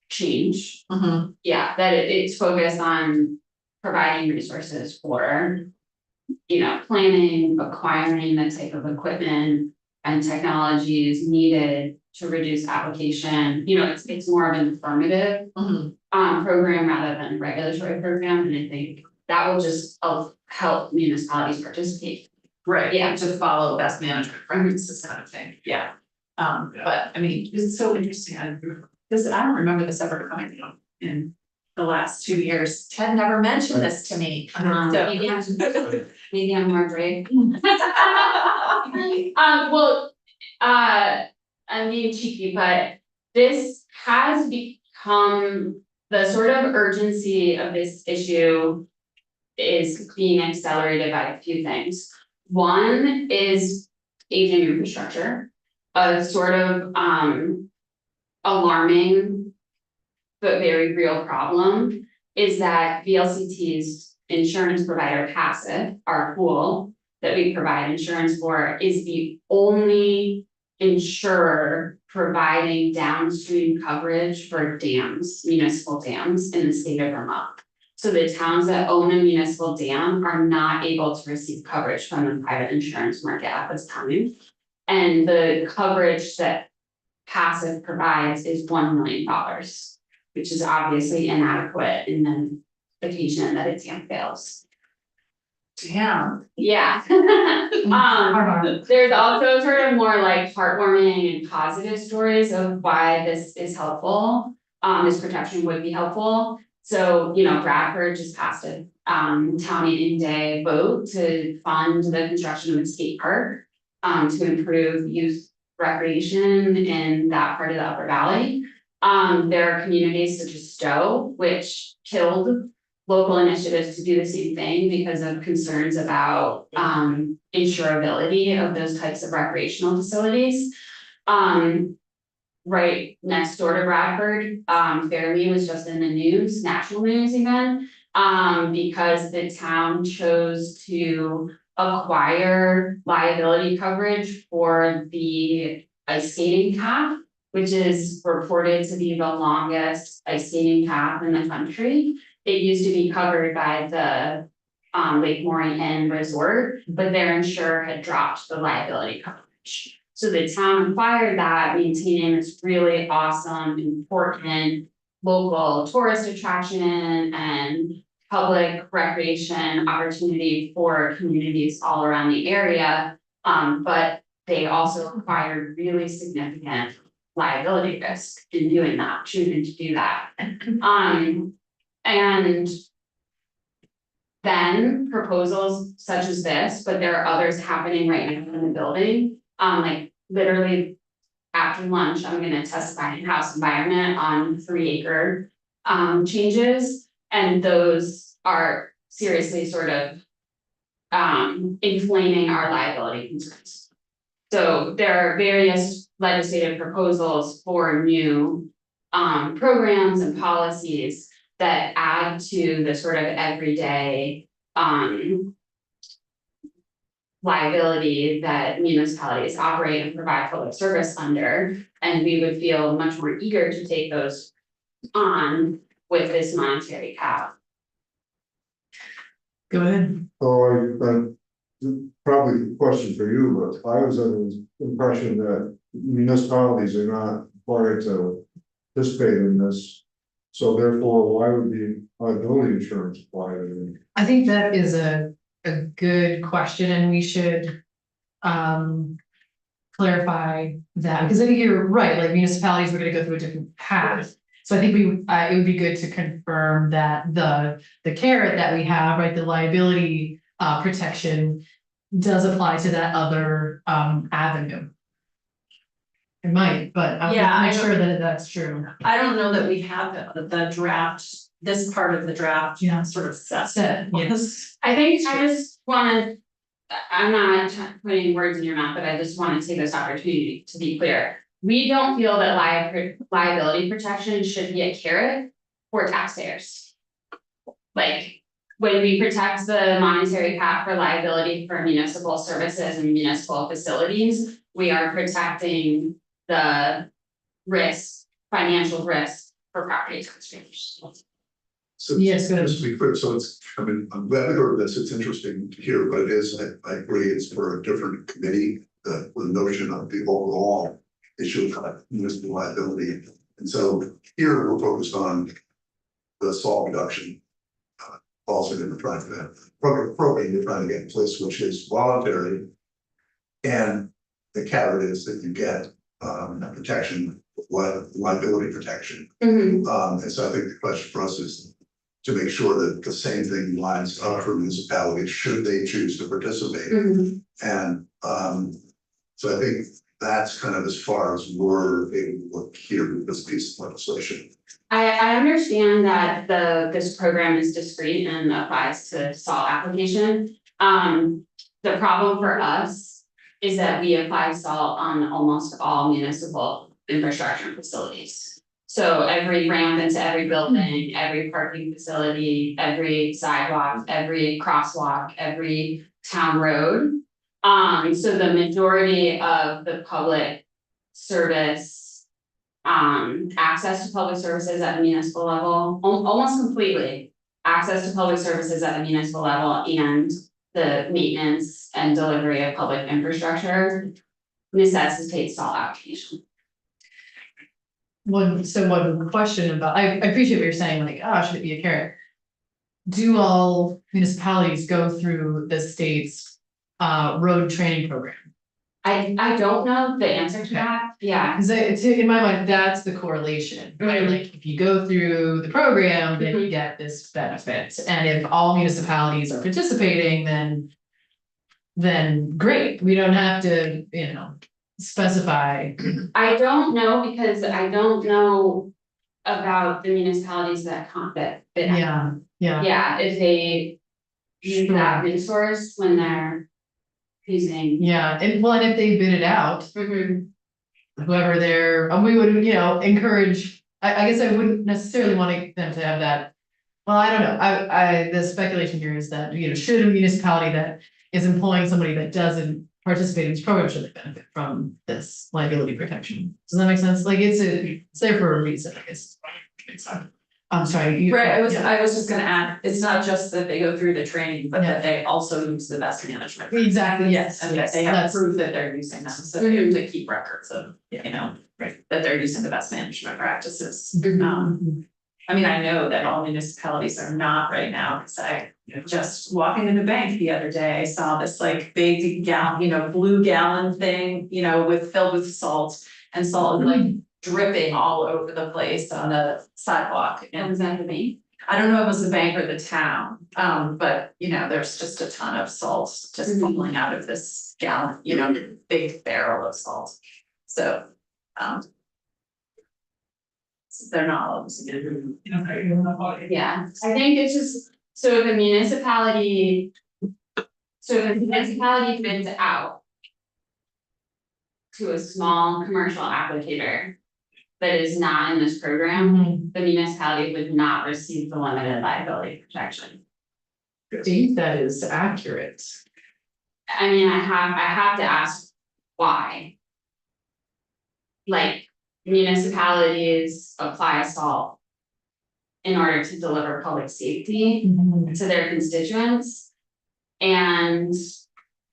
change. Yeah, that it's focused on providing resources for, planning, acquiring the type of equipment and technologies needed to reduce application. It's more of an affirmative program rather than a regulatory program, and I think that will just help municipalities participate. Right, Yeah. to follow best management practices kind of thing, yeah. But I mean, it's so interesting, I don't remember this ever coming up in the last 2 years. Ted never mentioned this to me. Maybe I'm more brave. I'm being cheeky, but this has become the sort of urgency of this issue is being accelerated by a few things. One is aging infrastructure, a sort of alarming but very real problem is that VLCT's insurance provider Passive, our pool that we provide insurance for, is the only insurer providing downstream coverage for dams, municipal dams in the state of Vermont. So the towns that own a municipal dam are not able to receive coverage from the private insurance market at this time. And the coverage that Passive provides is $1 million, which is obviously inadequate in the occasion that a dam fails. Damn. Yeah. There's also sort of more like heartwarming and positive stories of why this is helpful. This protection would be helpful. So, Bradford just passed a town meeting day vote to fund the construction of a skate park to improve youth recreation in that part of the Upper Valley. There are communities such as Stowe, which killed local initiatives to do the same thing because of concerns about insurability of those types of recreational facilities. Right next door to Bradford, Fairview was just in the news, national news even, because the town chose to acquire liability coverage for the ice skating path, which is reported to be the longest ice skating path in the country. It used to be covered by the Lake Maury Inn Resort, but their insurer had dropped the liability coverage. So the town acquired that, maintaining this really awesome, important local tourist attraction and public recreation opportunity for communities all around the area. But they also acquired really significant liability risk in doing that, choosing to do that. And then proposals such as this, but there are others happening right now in the building. Like literally after lunch, I'm gonna testify in house environment on 3-acre changes. And those are seriously sort of inflaming our liability concerns. So there are various legislative proposals for new programs and policies that add to the sort of everyday liability that municipalities operate and provide public service under, and we would feel much more eager to take those on with this monetary cap. Go ahead. So probably a question for you, but I was under the impression that municipalities are not required to participate in this. So therefore, why would the liability insurance apply to them? I think that is a good question, and we should clarify that, because I think you're right, like municipalities, we're gonna go through a different path. So I think it would be good to confirm that the carrot that we have, right, the liability protection does apply to that other avenue. It might, but I'm Yeah, I not sure that that's true. I don't know that we have the draft, this part of the draft, Yeah. sort of set. Set, yes. I think I just wanna, I'm not putting words in your mouth, but I just wanna take this opportunity to be clear. We don't feel that liability protection should be a carrot for taxpayers. Like, when we protect the monetary cap for liability for municipal services and municipal facilities, we are protecting the risk, financial risk for property taxpayers. So Yes, go ahead. just to be clear, so it's, I mean, I'm glad to hear this, it's interesting to hear, but it is, I agree, it's for a different committee. The notion of the overall issue of municipal liability. And so here we're focused on the salt reduction. Also that we're trying to, program we're trying to get in place, which is voluntary. And the carrot is that you get protection, liability protection. And so I think the question for us is to make sure that the same thing lines up for municipalities should they choose to participate. And so I think that's kind of as far as we're able to look here with this piece of legislation. I understand that this program is discrete and applies to salt application. The problem for us is that we apply salt on almost all municipal infrastructure facilities. So every ramp into every building, every parking facility, every sidewalk, every crosswalk, every town road. So the majority of the public service, access to public services at the municipal level, almost completely. Access to public services at the municipal level and the maintenance and delivery of public infrastructure necessitates salt application. One question about, I appreciate what you're saying, like, should it be a carrot? Do all municipalities go through the state's road training program? I don't know the answer to that, yeah. Cause in my mind, that's the correlation, right? Like, if you go through the program, then you get this benefit, and if all municipalities are participating, then great, we don't have to, specify? I don't know because I don't know about the municipalities that Yeah, yeah. yeah, if they use that resource when they're using. Yeah, and well, and if they bid it out, Mhm. whoever they're, we would, encourage, I guess I wouldn't necessarily want them to have that. Well, I don't know, the speculation here is that, should a municipality that is employing somebody that doesn't participate in this program, should they benefit from this liability protection? Does that make sense? Like, it's there for a reason, I guess. I'm sorry. Right, I was yeah. just gonna add, it's not just that they go through the training, but that they also use the best management. Exactly, yes, And that yes, they have that's, proof that they're using them, so they have to keep records of, right. that they're using the best management practices. Mhm. I mean, I know that all municipalities are not right now, because I just walking in the bank the other day, I saw this like big gallon, blue gallon thing, filled with salt. And salt was like dripping all over the place on the sidewalk. And was that the bank? I don't know if it was the bank or the town, but there's just a ton of salt just falling out of this gallon, big barrel of salt. So, they're not all. Yeah, I think it's just, so the municipality. So the municipality bids out. To a small commercial applicator. That is not in this program, Mhm. the municipality would not receive the limited liability protection. I think that is accurate. I mean, I have to ask why. Like municipalities apply salt. In order to deliver public safety to their constituents. And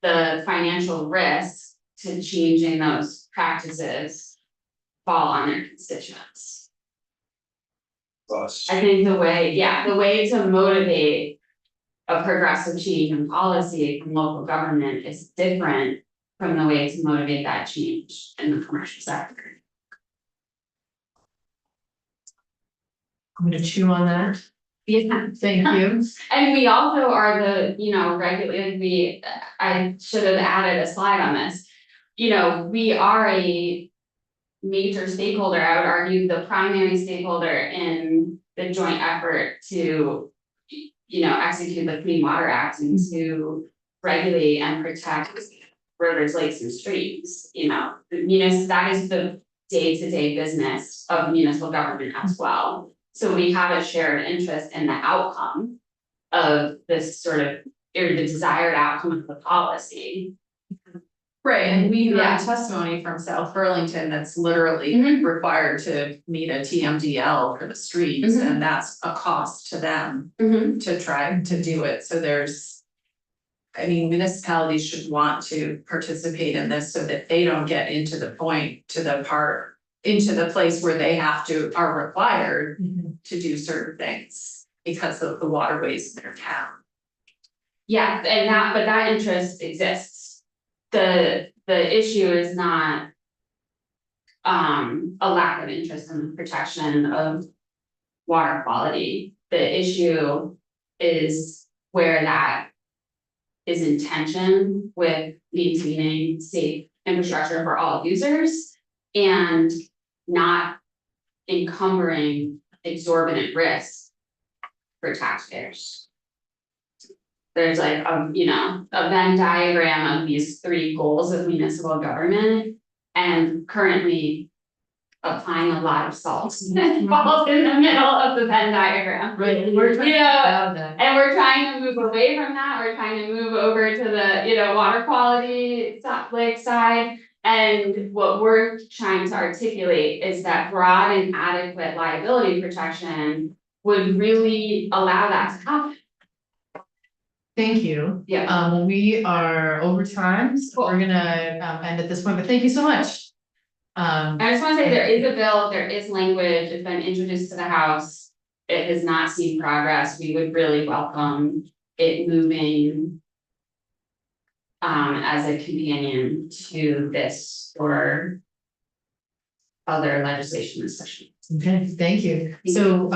the financial risk to changing those practices. Fall on their constituents. Plus, I think the way to motivate. A progressive change in policy from local government is different from the way to motivate that change in the commercial sector. I'm gonna chew on that. Yeah, Thank you. and we also are the, regulated, I should have added a slide on this. We are a major stakeholder, I would argue the primary stakeholder in the joint effort to. Execute the Clean Water Act and to regulate and protect rivers, lakes and streams, that is the day-to-day business of municipal government as well. So we have a shared interest in the outcome of this sort of, or the desired outcome of the policy. Right, and we Yeah. have testimony from South Burlington that's literally Mhm. required to meet a TMDL for the streets, Mhm. and that's a cost to them to try to do it, so municipalities should want to participate in this so that they don't get into the place where they are required to do certain things because of the waterways in their town. Yeah, but that interest exists. The issue is not. A lack of interest in the protection of water quality. The issue is where that is in tension with maintaining safe infrastructure for all users and not encumbering exorbitant risks for taxpayers. There's like a Venn diagram of these three goals of municipal government and currently. Applying a lot of salt falls in the middle of the Venn diagram. Right. And we're trying to move away from that, we're trying to move over to the, water quality side. And what we're trying to articulate is that broad and adequate liability protection would really allow that to happen. Thank you. Yeah. We are over time, so we're gonna end at this point, but thank you so much. I just wanna say there is a bill, there is language, it's been introduced to the House. It has not seen progress, we would really welcome it moving. As a companion to this or. Other legislation, especially. Okay, thank you. So, with